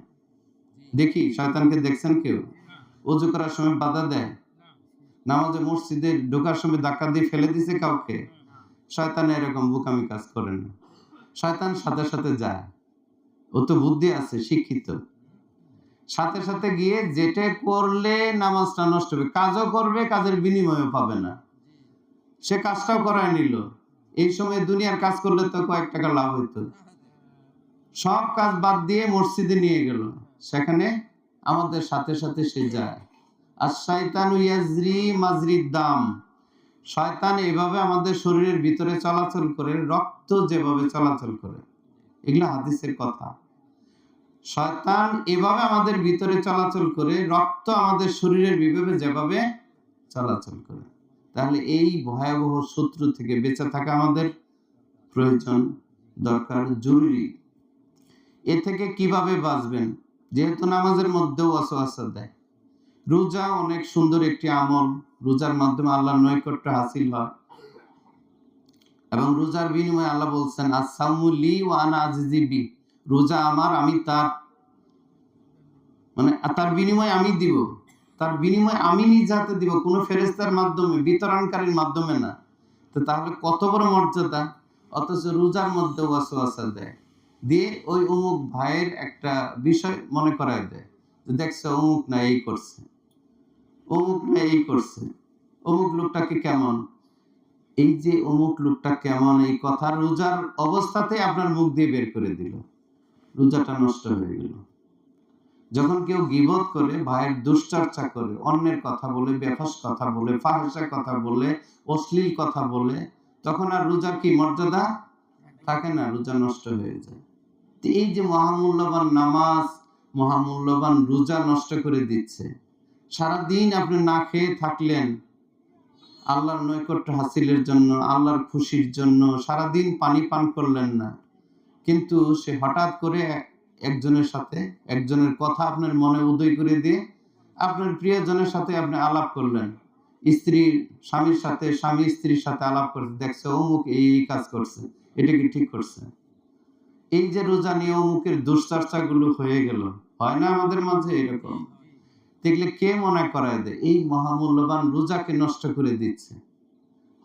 দেখি শয়তানকে? দেখছেন কেউ? ওযু করার সময় বাধা দেয়, নামাজে মসজিদে ঢোকার সময় ধাক্কা দিয়ে ফেলে দিছে কাউকে? শয়তান এরকম বোকামি কাজ করে না। শয়তান সাথে সাথে যায়, ও তো বুদ্ধি আছে, শিক্ষিত, সাথে সাথে গিয়ে যেটা করলে নামাজটা নষ্ট হবে, কাজও করবে, কাজের বিনিময়ও পাবে না, সে কাজটাও করায় নিল, এই সময় দুনিয়ার কাজ করলে তো কয়েক টাকা লাভ হইতো। সব কাজ বাদ দিয়ে মসজিদে নিয়ে গেল, সেখানে আমাদের সাথে সাথে সে যায়। আর শয়তানু ইয়াজরি মাজরিদ দাম, শয়তান এভাবে আমাদের শরীরের ভিতরে চলাচল করে, রক্ত যেভাবে চলাচল করে, এগুলো হাদিসের কথা। শয়তান এভাবে আমাদের ভিতরে চলাচল করে, রক্ত আমাদের শরীরের ভিতরে যেভাবে চলাচল করে। তাহলে এই ভয়াবহ শত্রু থেকে বেঁচে থাকা আমাদের প্রয়োজন, দরকার, জরুরি। এ থেকে কিভাবে বাঁচবেন? যেহেতু নামাজের মধ্যেও ওয়াসওয়াসা দেয়। রোজা অনেক সুন্দর একটি আমল, রোজার মাধ্যমে আল্লাহর নৈকট্য হাসিল হয় এবং রোজার বিনিময়ে আল্লাহ বলছেন আস-সাওমু লি ওয়া আনা আজিজি বি, রোজা আমার, আমি তার, মানে তার বিনিময়ে আমি দিব, তার বিনিময়ে আমি নিজ হাতে দিব, কোনো ফেরেশতার মাধ্যমে, বিতরণকারীর মাধ্যমে না। তো তাহলে কত বড় মর্যাদা! অথচ রোজার মধ্যে ওয়াসওয়াসা দেয়, দিয়ে ওই অমুক ভাইয়ের একটা বিষয় মনে করায় দেয় যে দেখছো অমুক না এই করছে, অমুক না এই করছে, অমুক লোকটাকে কেমন, এই যে অমুক লোকটা কেমন, এই কথা রোজার অবস্থাতে আপনার মুখ দিয়ে বের করে দিল, রোজাটা নষ্ট হয়ে গেল। যখন কেউ গীবত করে, ভাইয়ের দুশ্চর্চা করে, অন্যের কথা বলে, বেফাস কথা বলে, ফাহিশা কথা বলে, অশ্লীল কথা বলে, তখন আর রোজার কি মর্যাদা থাকে না, রোজা নষ্ট হয়ে যায়। তো এই যে মহামূল্যবান নামাজ, মহামূল্যবান রোজা নষ্ট করে দিচ্ছে। সারাদিন আপনি না খেয়ে থাকলেন আল্লাহর নৈকট্য হাসিলের জন্য, আল্লাহর খুশির জন্য, সারাদিন পানি পান করলেন না, কিন্তু সে হঠাৎ করে একজনের সাথে, একজনের কথা আপনার মনে উদয় করে দিয়ে আপনার প্রিয়জনের সাথে আপনি আলাপ করলেন, স্ত্রী স্বামীর সাথে, স্বামী স্ত্রীর সাথে আলাপ করছে, দেখছে অমুক এই কাজ করছে, এটা কি ঠিক করছে? এই যে রোজা নিয়ে অমুকের দুশ্চর্চাগুলো হয়ে গেল, হয় না আমাদের মাঝে এরকম? দেখলে কে মনে করায় দেয় এই মহামূল্যবান রোজাকে নষ্ট করে দিচ্ছে,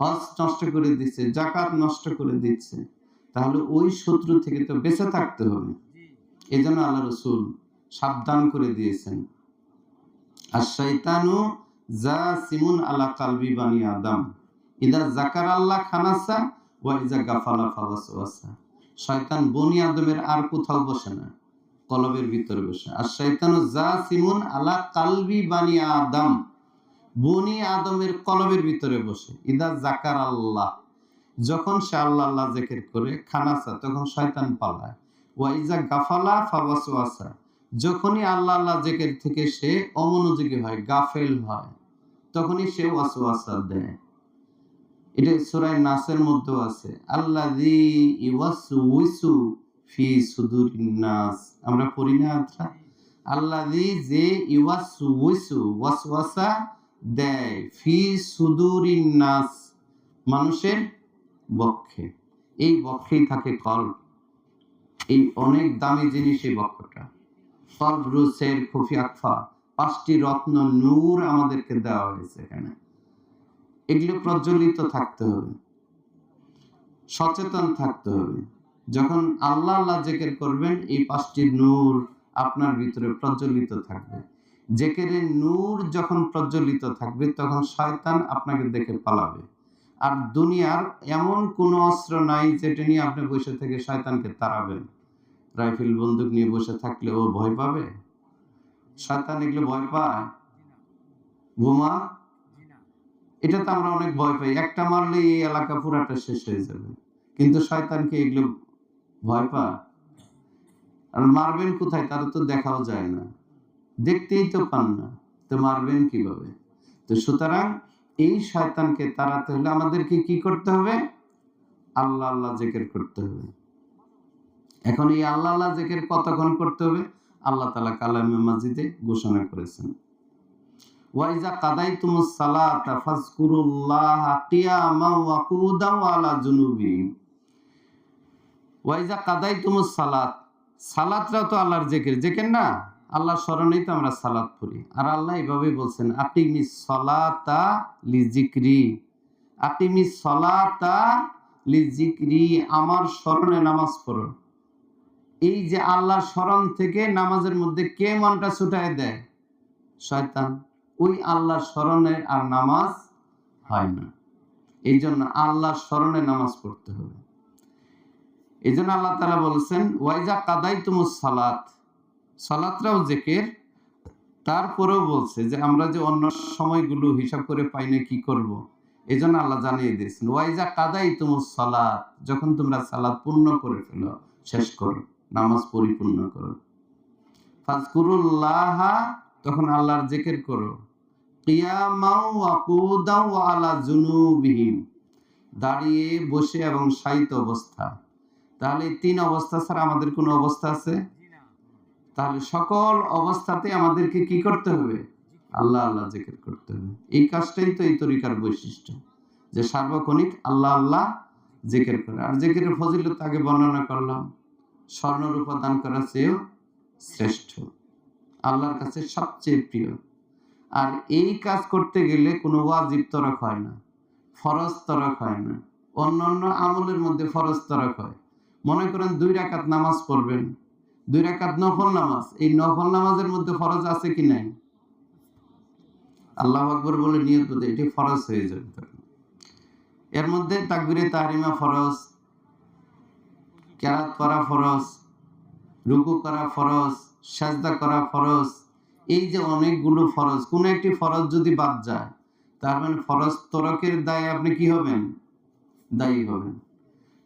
হজ নষ্ট করে দিচ্ছে, যাকাত নষ্ট করে দিচ্ছে। তাহলে ওই শত্রু থেকে তো বেঁচে থাকতে হবে। এই জন্য আল্লাহ রাসূল সাবধান করে দিয়েছেন, আশ-শাইতানু জাসিমুন আলা কালবি বানি আদম ইদা যাকারাল্লাহ খানাসা ওয়া ইজা গাফালা ফাওয়াসওয়াসা। শয়তান বনি আদমের আর কোথাও বসে না, কলবের ভিতরে বসে। আশ-শাইতানু জাসিমুন আলা কালবি বানি আদম, বনি আদমের কলবের ভিতরে বসে। ইদা যাকারাল্লাহ, যখন সে আল্লাহ আল্লাহ জিকির করে, খানাসা, তখন শয়তান পালায়। ওয়া ইজা গাফালা ফাওয়াসওয়াসা, যখনই আল্লাহ আল্লাহ জিকির থেকে সে অমনোযোগী হয়, গাফেল হয়, তখনই সে ওয়াসওয়াসা দেয়। এটা সূরা নাসের মধ্যে আছে, আল্লাযী ইওয়াসউইসু ফি সুদুরিন নাস। আমরা পড়ি না আত্রা, আল্লাযী যে ইওয়াসউইসু, ওয়াসওয়াসা দেয়, ফি সুদুরিন নাস, মানুষের বক্ষে। এই বক্ষেই থাকে কলব, এই অনেক দামি জিনিস এই বক্ষটা। কলব, রুসের, খুফি, আকফা, 5টি রত্ন নূর আমাদেরকে দেওয়া হয়েছে এখানে। এগুলো প্রজ্বলিত থাকতে হবে, সচেতন থাকতে হবে। যখন আল্লাহ আল্লাহ জিকির করবেন, এই 5টি নূর আপনার ভিতরে প্রজ্বলিত থাকবে। জিকিরের নূর যখন প্রজ্বলিত থাকবে, তখন শয়তান আপনাকে দেখে পালাবে। আর দুনিয়ার এমন কোনো অস্ত্র নাই যেটা নিয়ে আপনি বসে থেকে শয়তানকে তাড়াবেন। রাইফেল বন্দুক নিয়ে বসে থাকলে ও ভয় পাবে? শয়তান এগুলো ভয় পায়? বোমা, এটা তো আমরা অনেক ভয় পাই, একটা মারলে এই এলাকা পুরাটা শেষ হয়ে যাবে। কিন্তু শয়তানকে এগুলো ভয় পায়? আর মারবেন কোথায়? তারা তো দেখাও যায় না, দেখতেই তো পান না, তো মারবেন কিভাবে? তো সুতরাং এই শয়তানকে তাড়াতে হলে আমাদেরকে কি করতে হবে? আল্লাহ আল্লাহ জিকির করতে হবে। এখন এই আল্লাহ আল্লাহ জিকির কতক্ষণ করতে হবে? আল্লাহ তাআলা কালামে মাজিদে ঘোষণা করেছেন, ওয়া ইজা কাদাইতুমুস সালাতা ফাযকুরুল্লাহা কিয়ামান ওয়া কুউদান ওয়া আলা জুনুবিহিম। ওয়া ইজা কাদাইতুমুস সালাত, সালাতটা তো আল্লাহর জিকির, জিকির না? আল্লাহর স্মরণেই তো আমরা সালাত পড়ি। আর আল্লাহ এভাবেই বলছেন, আকিমিস সালাতা লিজিকরি, আকিমিস সালাতা লিজিকরি, আমার স্মরণে নামাজ পড়ো। এই যে আল্লাহর স্মরণ থেকে নামাজের মধ্যে কে মনটা ছুটায় দেয়? শয়তান। ওই আল্লাহর স্মরণে আর নামাজ হয় না। এই জন্য আল্লাহর স্মরণে নামাজ পড়তে হবে। এই জন্য আল্লাহ তাআলা বলছেন ওয়াইজা কাদাইতুমুস সালাত, সালাতটাও জিকির। তারপরেও বলছে যে আমরা যে অন্য সময়গুলো হিসাব করে পাই না, কি করব, এই জন্য আল্লাহ জানিয়ে দিয়েছেন ওয়াইজা কাদাইতুমুস সালাত, যখন তোমরা সালাত পূর্ণ করে ফেলো, শেষ করো, নামাজ পরিপূর্ণ করো, ফাজকুরুল্লাহ, তখন আল্লাহর জিকির করো, কিয়ামাও ওয়া কুদাও ওয়া আলা জুনুবিহিম, দাঁড়িয়ে, বসে এবং শায়িত অবস্থা। তাহলে তিন অবস্থা ছাড়া আমাদের কোনো অবস্থা আছে? তাহলে সকল অবস্থাতে আমাদেরকে কি করতে হবে? আল্লাহ আল্লাহ জিকির করতে হবে। এই কাজটাই তো এই তরিকার বৈশিষ্ট্য, যে সার্বক্ষণিক আল্লাহ আল্লাহ জিকির করে। আর জিকিরের ফজিলত আগে বর্ণনা করলাম, স্বর্ণরূপা দান করার চেয়েও শ্রেষ্ঠ, আল্লাহর কাছে সবচেয়ে প্রিয়। আর এই কাজ করতে গেলে কোনো ওয়াজিব তরক হয় না, ফরজ তরক হয় না। অন্যান্য আমলের মধ্যে ফরজ তরক হয়। মনে করেন 2 রাকাত নামাজ পড়বেন, 2 রাকাত নফল নামাজ, এই নফল নামাজের মধ্যে ফরজ আছে কি নাই? আল্লাহু আকবার বলে নিয়ত করতে, এটি ফরজ হয়ে যাবে। এর মধ্যে তাকবীরে তাহরিমা ফরজ, কিরাত পড়া ফরজ, রুকু করা ফরজ, সাজদা করা ফরজ। এই যে অনেকগুলো ফরজ, কোন একটি ফরজ যদি বাদ যায়, তার মানে ফরজ তরকের দায়ে আপনি কি হবেন? দায়ী হবেন।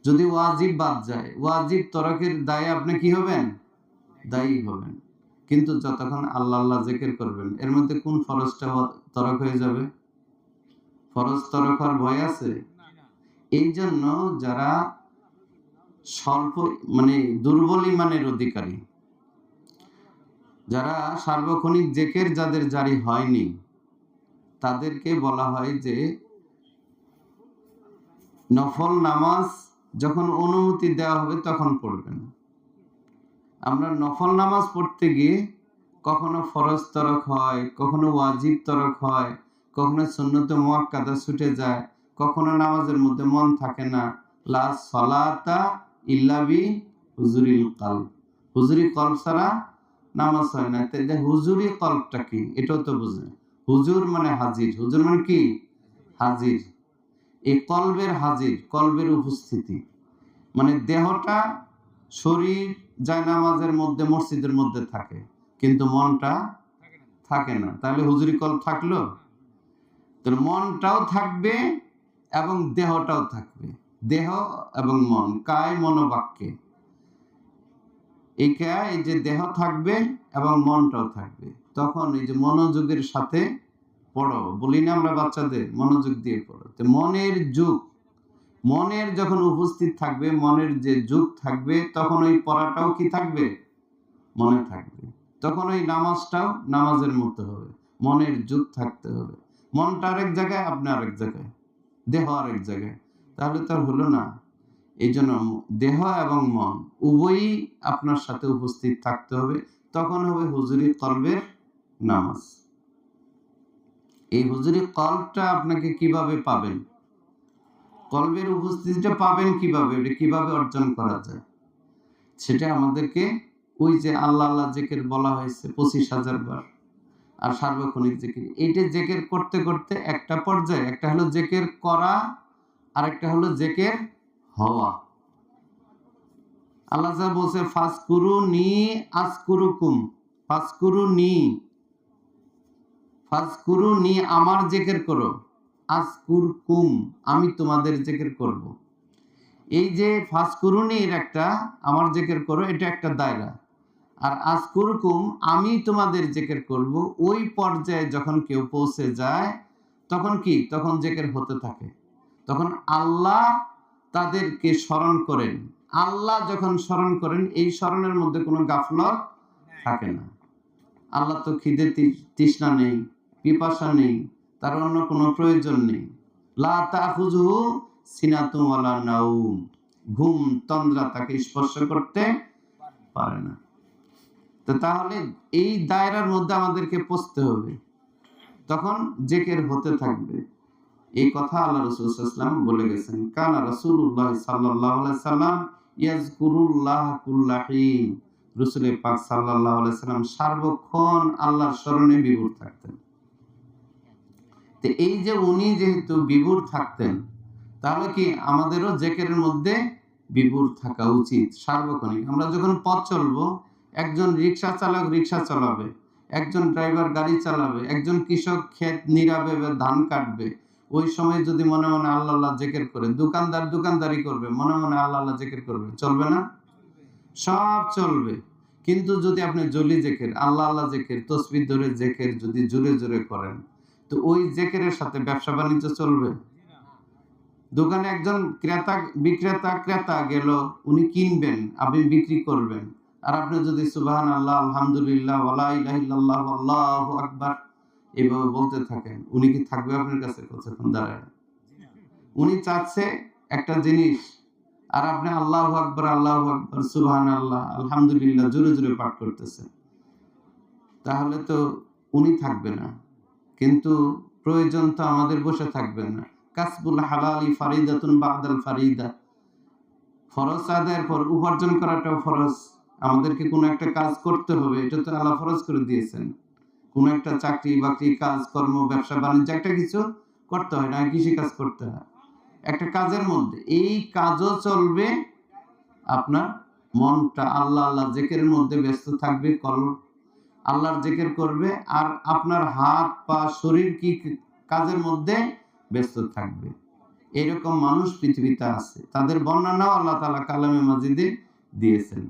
যদি ওয়াজিব বাদ যায়, ওয়াজিব তরকের দায়ে আপনি কি হবেন? দায়ী হবেন। কিন্তু যতক্ষণ আল্লাহ আল্লাহ জিকির করবেন, এর মধ্যে কোন ফরজটা তরক হয়ে যাবে? ফরজ তরক হওয়ার ভয় আছে? এই জন্য যারা স্বল্প দুর্বল ইমানের অধিকারী, যারা সার্বক্ষণিক জিকির যাদের জারি হয়নি, তাদেরকে বলা হয় যে নফল নামাজ যখন অনুমতি দেওয়া হবে তখন পড়বেন। আমরা নফল নামাজ পড়তে গিয়ে কখনো ফরজ তরক হয়, কখনো ওয়াজিব তরক হয়, কখনো সুন্নতে মুআক্কাদা ছুটে যায়, কখনো নামাজের মধ্যে মন থাকে না। লা সালাতা ইল্লা বি হুজুরিল কলব, হুজুরি কলব ছাড়া নামাজ হয় না। তাই হুজুরি কলবটা কি, এটাও তো বুঝে। হুজুর মানে হাজির, হুজুর মানে কি? হাজির। এই কলবের হাজির, কলবের উপস্থিতি, মানে দেহটা, শরীর জায়নামাজের মধ্যে, মসজিদের মধ্যে থাকে, কিন্তু মনটা থাকে না। তাহলে হুজুরি কলব থাকলো? তাহলে মনটাও থাকবে এবং দেহটাও থাকবে। দেহ এবং মন, কায় মনোবাক্যে, এই যে দেহ থাকবে এবং মনটাও থাকবে। তখন এই যে মনোযোগের সাথে পড়ো, বলি না আমরা বাচ্চাদের মনোযোগ দিয়ে পড়ো। তো মনের যুগ, মনের যখন উপস্থিত থাকবে, মনের যে যুগ থাকবে, তখন ওই পড়াটাও কি থাকবে? মনে থাকবে। তখন ওই নামাজটাও নামাজের মতো হবে। মনের যুগ থাকতে হবে। মনটা আরেক জায়গায়, আপনি আরেক জায়গায়, দেহ আরেক জায়গায়, তাহলে তো হলো না। এই জন্য দেহ এবং মন উভয়ই আপনার সাথে উপস্থিত থাকতে হবে, তখন হবে হুজুরি কলবের নামাজ। এই হুজুরি কলবটা আপনাকে কিভাবে পাবেন? কলবের উপস্থিতিটা পাবেন কিভাবে? এটা কিভাবে অর্জন করা যায়? সেটা আমাদেরকে ওই যে আল্লাহ আল্লাহ জিকির বলা হয়েছে 25,000 বার, আর সার্বক্ষণিক জিকির, এইটা জিকির করতে করতে একটা পর্যায়ে, একটা হলো জিকির করা, আর একটা হলো জিকির হওয়া। আল্লাহ যা বলছে ফাজকুরুনি আযকুরুকুম, ফাজকুরুনি, ফাজকুরুনি আমার জিকির করো, আযকুরকুম আমি তোমাদের জিকির করব। এই যে ফাজকুরুনি এর একটা, আমার জিকির করো, এটা একটা দায়রা। আর আযকুরকুম আমি তোমাদের জিকির করব, ওই পর্যায়ে যখন কেউ পৌঁছে যায়, তখন কি? তখন জিকির হতে থাকে। তখন আল্লাহ তাদেরকে স্মরণ করেন। আল্লাহ যখন স্মরণ করেন, এই স্মরণের মধ্যে কোনো গাফলত থাকে না। আল্লাহ তো খিদে তৃষ্ণা নেই, পিপাসা নেই, তার অন্য কোনো প্রয়োজন নেই। লা তাখুযুহু সিনাতুন ওয়ালা নাউম, ঘুম তন্দ্রা তাকে স্পর্শ করতে পারে না। তো তাহলে এই দায়রার মধ্যে আমাদেরকে পৌঁছতে হবে, তখন জিকির হতে থাকবে। এই কথা আল্লাহ রাসূল সাল্লাল্লাহু আলাইহি ওয়াসাল্লাম বলে গেছেন, কানা রাসূলুল্লাহ সাল্লাল্লাহু আলাইহি ওয়াসাল্লাম ইয়াজকুরুল্লাহ কুল্লাহিন, রাসূল পাক সাল্লাল্লাহু আলাইহি ওয়াসাল্লাম সার্বক্ষণ আল্লাহর স্মরণে বিভোর থাকতেন। তো এই যে উনি যেহেতু বিভোর থাকতেন, তাহলে কি আমাদেরও জিকিরের মধ্যে বিভোর থাকা উচিত সার্বক্ষণিক। আমরা যখন পথ চলবো, একজন রিকশা চালক রিকশা চালাবে, একজন ড্রাইভার গাড়ি চালাবে, একজন কৃষক ক্ষেত নিরাবে বা ধান কাটবে, ওই সময় যদি মনে মনে আল্লাহ আল্লাহ জিকির করে, দোকানদার দোকানদারি করবে, মনে মনে আল্লাহ আল্লাহ জিকির করবে, চলবে না? সব চলবে। কিন্তু যদি আপনি জলি জিকির, আল্লাহ আল্লাহ জিকির, তসবিহ ধরে জিকির যদি জোরে জোরে করেন, তো ওই জিকিরের সাথে ব্যবসা বাণিজ্য চলবে? দোকানে একজন ক্রেতা গেল, উনি কিনবেন, আপনি বিক্রি করবেন। আর আপনি যদি সুবহানাল্লাহ, আলহামদুলিল্লাহ, ওয়ালা ইলাহা ইল্লাল্লাহ, আল্লাহু আকবার এভাবে বলতে থাকেন, উনি কি থাকবে আপনার কাছে কতক্ষণ দাঁড়ায়? উনি চাচ্ছে একটা জিনিস, আর আপনি আল্লাহু আকবার, আল্লাহু আকবার, সুবহানাল্লাহ, আলহামদুলিল্লাহ জোরে জোরে পাঠ করতেছেন। তাহলে তো উনি থাকবে না। কিন্তু প্রয়োজন তো আমাদের বসে থাকবেন না। কাসবুল হালালি ফারিদাতুন বাদাল ফারিদা। ফরজ আদায়ের পর উপার্জন করাটাও ফরজ। আমাদেরকে কোনো একটা কাজ করতে হবে, এটা তো আল্লাহ ফরজ করে দিয়েছেন। কোনো একটা চাকরি বাকরি কাজ কর্ম ব্যবসা বাণিজ্য একটা কিছু করতে হয়, না কৃষি কাজ করতে হয়। একটা কাজের মধ্যে এই কাজও চলবে, আপনার মনটা আল্লাহ আল্লাহ জিকিরের মধ্যে ব্যস্ত থাকবে, আল্লাহর জিকির করবে, আর আপনার হাত পা শরীর কি কাজের মধ্যে ব্যস্ত থাকবে। এরকম মানুষ পৃথিবীতে আছে, তাদের বর্ণনাও আল্লাহ তাআলা কালামে মাজিদে দিয়েছেন।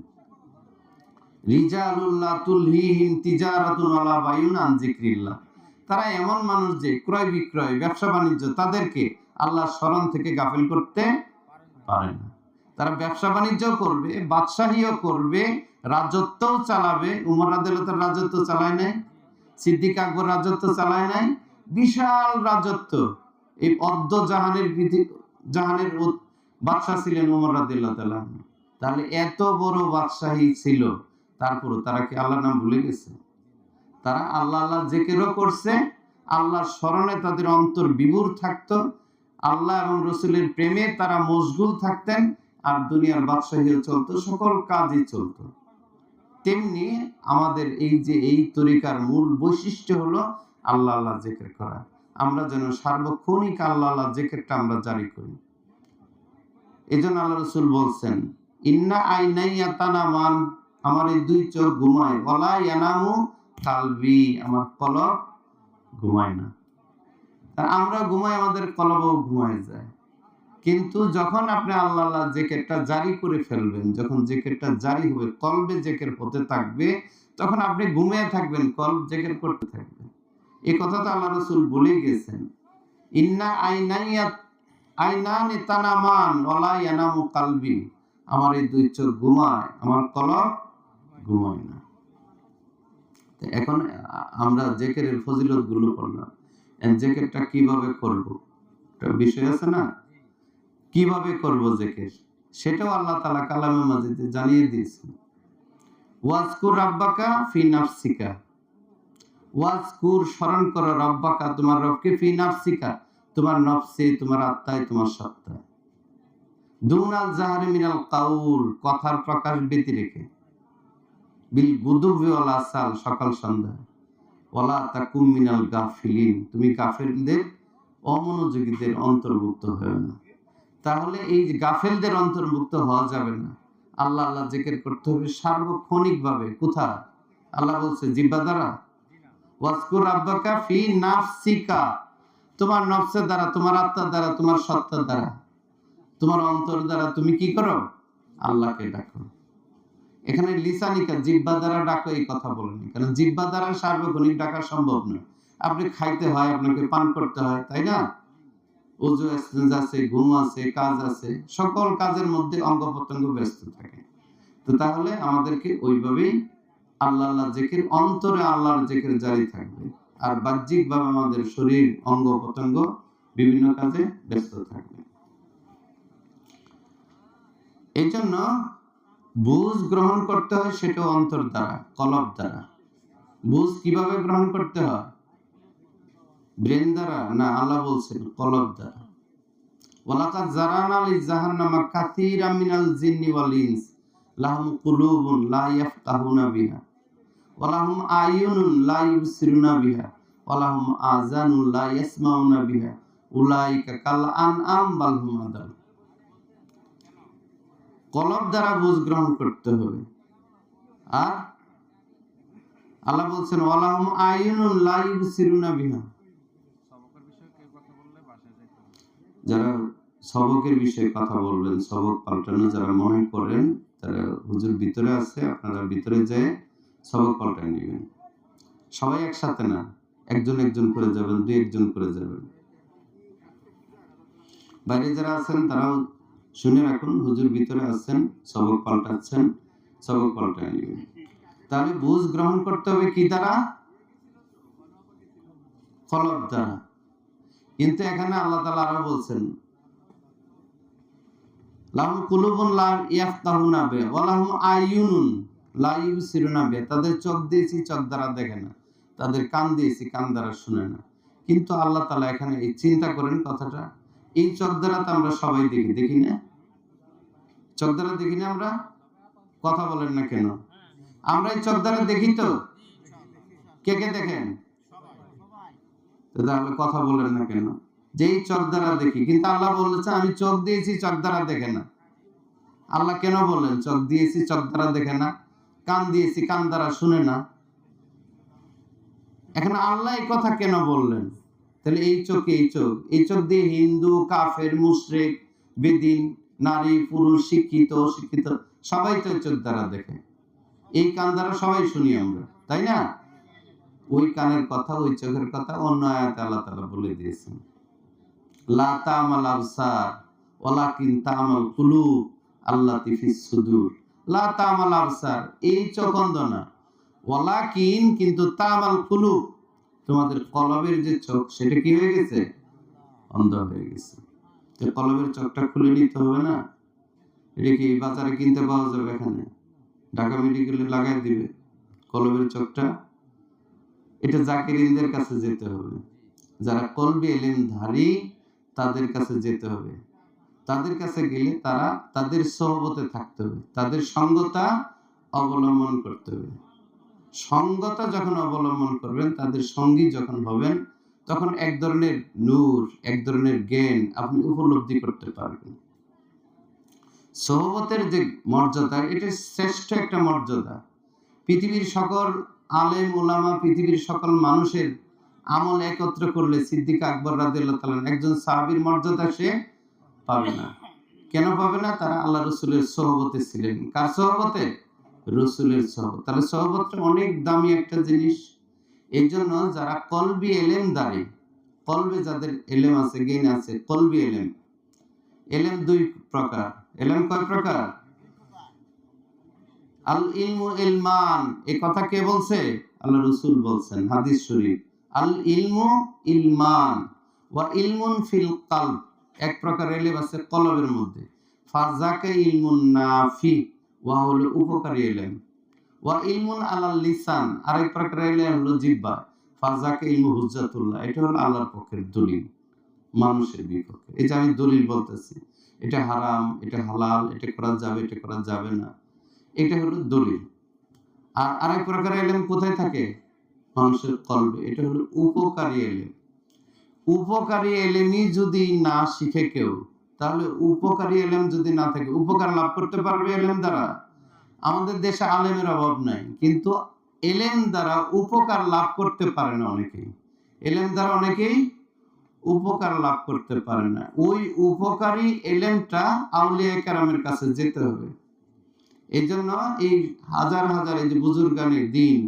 রিজালুল্লাহ তুলহিহিম তিজারাতুন ওয়ালা বাইউন আন যিকরিল্লাহ। তারা এমন মানুষ যে ক্রয় বিক্রয় ব্যবসা বাণিজ্য তাদেরকে আল্লাহর স্মরণ থেকে গাফিল করতে পারে না। তারা ব্যবসা বাণিজ্য করবে, বাদশাহীও করবে, রাজত্বও চালাবে। উমর রাদিয়াল্লাহু তাআলা রাজত্ব চালায় নাই? সিদ্দিক আকবর রাজত্ব চালায় নাই? বিশাল রাজত্ব। এই অর্ধ জাহানের বাদশা ছিলেন উমর রাদিয়াল্লাহু তাআলা। তাহলে এত বড় বাদশাহী ছিল, তারপরও তারা কি আল্লাহর নাম ভুলে গেছে? তারা আল্লাহ আল্লাহ জিকিরও করছে, আল্লাহর স্মরণে তাদের অন্তর বিভোর থাকতো, আল্লাহ এবং রসুলের প্রেমে তারা মশগুল থাকতেন, আর দুনিয়ার বাদশাহীও চলতো, সকল কাজই চলতো। তেমনি আমাদের এই যে এই তরিকার মূল বৈশিষ্ট্য হলো আল্লাহ আল্লাহ জিকির করা। আমরা যেন সার্বক্ষণিক আল্লাহ আল্লাহ জিকিরটা আমরা জারি করি। এজন্য আল্লাহ রাসূল বলছেন, ইন্না আইনাইয়া তানামান, আমার এই দুই চোখ ঘুমায়, ওয়ালা ইয়ানামু কালবি, আমার কলব ঘুমায় না। আমরা ঘুমাই, আমাদের কলবও ঘুমায় যায়। কিন্তু যখন আপনি আল্লাহ আল্লাহ জিকিরটা জারি করে ফেলবেন, যখন জিকিরটা জারি হবে, কলবে জিকির হতে থাকবে, তখন আপনি ঘুমিয়ে থাকবেন, কলব জিকির করতে থাকবে। এই কথা তো আল্লাহ রাসূল বলেই গেছেন, ইন্না আইনানি তানামান ওয়ালা ইয়ানামু কালবি, আমার এই দুই চোখ ঘুমায়, আমার কলব ঘুমায় না। এখন আমরা জিকিরের ফজিলত গুলো পড়লাম, জিকিরটা কিভাবে করব, একটা বিষয় আছে না, কিভাবে করব জিকির, সেটাও আল্লাহ তাআলা কালামে মাজিদে জানিয়ে দিয়েছেন। ওয়াজকুর রাব্বাকা ফি নাফসিকা, ওয়াজকুর স্মরণ করো, রাব্বাকা তোমার রবকে, ফি নাফসিকা তোমার নফসে, তোমার আত্মায়, তোমার সত্তায়, দুনাল জাহরি মিনাল কাউল কথার প্রকাশ ব্যতি রেখে, বিল গুদুবি ওয়াল আসাল সকাল সন্ধ্যা, ওয়ালা তাকুম মিনাল গাফিলিন তুমি গাফিলদের অমনোযোগীদের অন্তর্ভুক্ত হও না। তাহলে এই যে গাফেলদের অন্তর্ভুক্ত হওয়া যাবে না, আল্লাহ আল্লাহ জিকির করতে হবে সার্বক্ষণিক ভাবে। কোথায়? আল্লাহ বলছে জিহ্বা দ্বারা, ওয়াজকুর রাব্বাকা ফি নাফসিকা, তোমার নফসের দ্বারা, তোমার আত্মার দ্বারা, তোমার সত্তার দ্বারা, তোমার অন্তর দ্বারা তুমি কি করো? আল্লাহকে ডাকো। এখানে লিসানিকা জিহ্বা দ্বারা ডাকো এই কথা বলেনি, কারণ জিহ্বা দ্বারা সার্বক্ষণিক ডাকা সম্ভব নয়। আপনি খাইতে হয়, আপনাকে পান করতে হয়, তাই না? ওযু আছে, ঘুম আছে, কাজ আছে, সকল কাজের মধ্যে অঙ্গ প্রত্যঙ্গ ব্যস্ত থাকে। তো তাহলে আমাদেরকে ওইভাবেই আল্লাহ আল্লাহ জিকির, অন্তরে আল্লাহর জিকির জারি থাকবে, আর বাহ্যিকভাবে আমাদের শরীর অঙ্গ প্রত্যঙ্গ বিভিন্ন কাজে ব্যস্ত থাকবে। এই জন্য বুঝ গ্রহণ করতে হয়, সেটাও অন্তর দ্বারা, কলব দ্বারা। বুঝ কিভাবে গ্রহণ করতে হয়? ব্রেন দ্বারা না, আল্লাহ বলছেন কলব দ্বারা। ওয়ালাকাদ জারানা লিজাহান্নামা কাসীরাম মিনাল জিন্নি ওয়াল ইনস লাহুম কুলুবুন লা ইয়াফকাহুনা বিহা ওয়া লাহুম আয়ুনুন লা ইবসিরুনা বিহা ওয়া লাহুম আযানুন লা ইয়াসমাউনা বিহা উলাইকা কাল আনআম বাল হুম আদাল। কলব দ্বারা বুঝ গ্রহণ করতে হবে। আর আল্লাহ বলছেন ওয়ালাহুম আয়ুনুন লা ইউবসিরুনা বিহা। যারা সবকের বিষয়ে কথা বলবেন, সবক পাল্টানো যারা মনে করেন, তারা হুজুর ভিতরে আছে, আপনারা ভিতরে যেয়ে সবক পাল্টায় নেবেন। সবাই একসাথে না, একজন একজন করে যাবেন, দুই একজন করে যাবেন। বাইরে যারা আছেন তারাও শুনে রাখুন, হুজুর ভিতরে আছেন, সবক পাল্টাচ্ছেন, সবক পাল্টায় নেবেন। তাহলে বুঝ গ্রহণ করতে হবে কি দ্বারা? কলব দ্বারা। কিন্তু এখানে আল্লাহ তাআলা আরো বলছেন লাহুম কুলুবুন লা ইয়াফকাহুনা বিহা ওয়া লাহুম আয়ুনুন লা ইউবসিরুনা বিহা। তাদের চোখ দিয়েছি, চোখ দ্বারা দেখে না, তাদের কান দিয়েছি, কান দ্বারা শুনে না। কিন্তু আল্লাহ তাআলা এখানে এই চিন্তা করেন কথাটা, এই চোখ দ্বারা তো আমরা সবাই দেখি না? চোখ দ্বারা দেখি না আমরা? কথা বলেন না কেন? আমরা এই চোখ দ্বারা দেখি তো? কে কে দেখেন? তাহলে কথা বলেন না কেন? যেই চোখ দ্বারা দেখি, কিন্তু আল্লাহ বলেছে আমি চোখ দিয়েছি, চোখ দ্বারা দেখে না। আল্লাহ কেন বললেন চোখ দিয়েছি, চোখ দ্বারা দেখে না? কান দিয়েছি, কান দ্বারা শুনে না? এখন আল্লাহ এই কথা কেন বললেন? তাহলে এই চোখ দিয়ে হিন্দু, কাফের, মুশরিক, বেদিন, নারী, পুরুষ, শিক্ষিত, অশিক্ষিত সবাই তো চোখ দ্বারা দেখে। এই কান দ্বারা সবাই শুনি আমরা, তাই না? ওই কানের কথা, ওই চোখের কথা অন্য আয়াতে আল্লাহ তাআলা বলে দিয়েছেন লা তা'মাল আবসার ওয়ালাকিন তা'মাল কুলুব আল্লাতী ফিস সুদূর। লা তা'মাল আবসার, এই চোখ অন্ধ না, ওয়ালাকিন কিন্তু তা'মাল কুলুব, তোমাদের কলবের যে চোখ সেটা কি হয়ে গেছে? অন্ধ হয়ে গেছে। তো কলবের চোখটা খুলে নিতে হবে না? এটা কি বাজারে কিনতে পাওয়া যাবে? এখানে ঢাকা মেডিকেলে লাগাই দিবে কলবের চোখটা? এটা জাকিরিনদের কাছে যেতে হবে, যারা কলবে ইলমধারী তাদের কাছে যেতে হবে। তাদের কাছে গেলে তারা তাদের সোহবতে থাকতে হবে, তাদের সঙ্গতা অবলম্বন করতে হবে। সঙ্গতা যখন অবলম্বন করবেন, তাদের সঙ্গী যখন হবেন, তখন এক ধরনের নূর, এক ধরনের জ্ঞান আপনি উপলব্ধি করতে পারবেন। সোহবতের যে মর্যাদা, এটা শ্রেষ্ঠ একটা মর্যাদা। পৃথিবীর সকল আলেম ওলামা, পৃথিবীর সকল মানুষের আমল একত্র করলে সিদ্দিক আকবর রাদিয়াল্লাহু তাআলা একজন সাহাবীর মর্যাদা সে পাবে না। কেন পাবে না? তারা আল্লাহ রাসূলের সোহবতে ছিলেন। কার সোহবতে? রাসূলের সোহবত। তাহলে সোহবতটা অনেক দামি একটা জিনিস। এইজন্য যারা কলবি ইলমদারি, কলবে যাদের ইলম আছে, জ্ঞান আছে, কলবি ইলম। ইলম দুই প্রকার। ইলম কয় প্রকার? আল ইলমু ইলমান, এই কথা কে বলছে? আল্লাহ রাসূল বলছেন, হাদিস শরীফ। আল ইলমু ইলমান ওয়া ইলমুন ফিল কলব, এক প্রকার ইলম আছে কলবের মধ্যে। ফাযাকা ইলমুন নাফি, ওয়া হলো উপকারী ইলম। ওয়া ইলমুন আলাল লিসান, আরেক প্রকার ইলম হলো জিহ্বা। ফাযাকা ইলমু হুজ্জাতুল্লাহ, এটা হলো আল্লাহর পক্ষের দলিল, মানুষের বিপক্ষে। এই যে আমি দলিল বলতেছি, এটা হারাম, এটা হালাল, এটা করা যাবে, এটা করা যাবে না, এটা হলো দলিল। আর আরেক প্রকার ইলম কোথায় থাকে? মানুষের কলবে, এটা হলো উপকারী ইলম। উপকারী ইলমই যদি না শিখে কেউ, তাহলে উপকারী ইলম যদি না থাকে, উপকার লাভ করতে পারবে ইলম দ্বারা? আমাদের দেশে আলেমের অভাব নাই, কিন্তু ইলম দ্বারা উপকার লাভ করতে পারে না অনেকেই। ইলম দ্বারা অনেকেই উপকার লাভ করতে পারে না। ওই উপকারী ইলমটা আউলিয়া কেরামের কাছে যেতে হবে। এই জন্য এই হাজার হাজার এই যে বুজুর্গানে দ্বীন,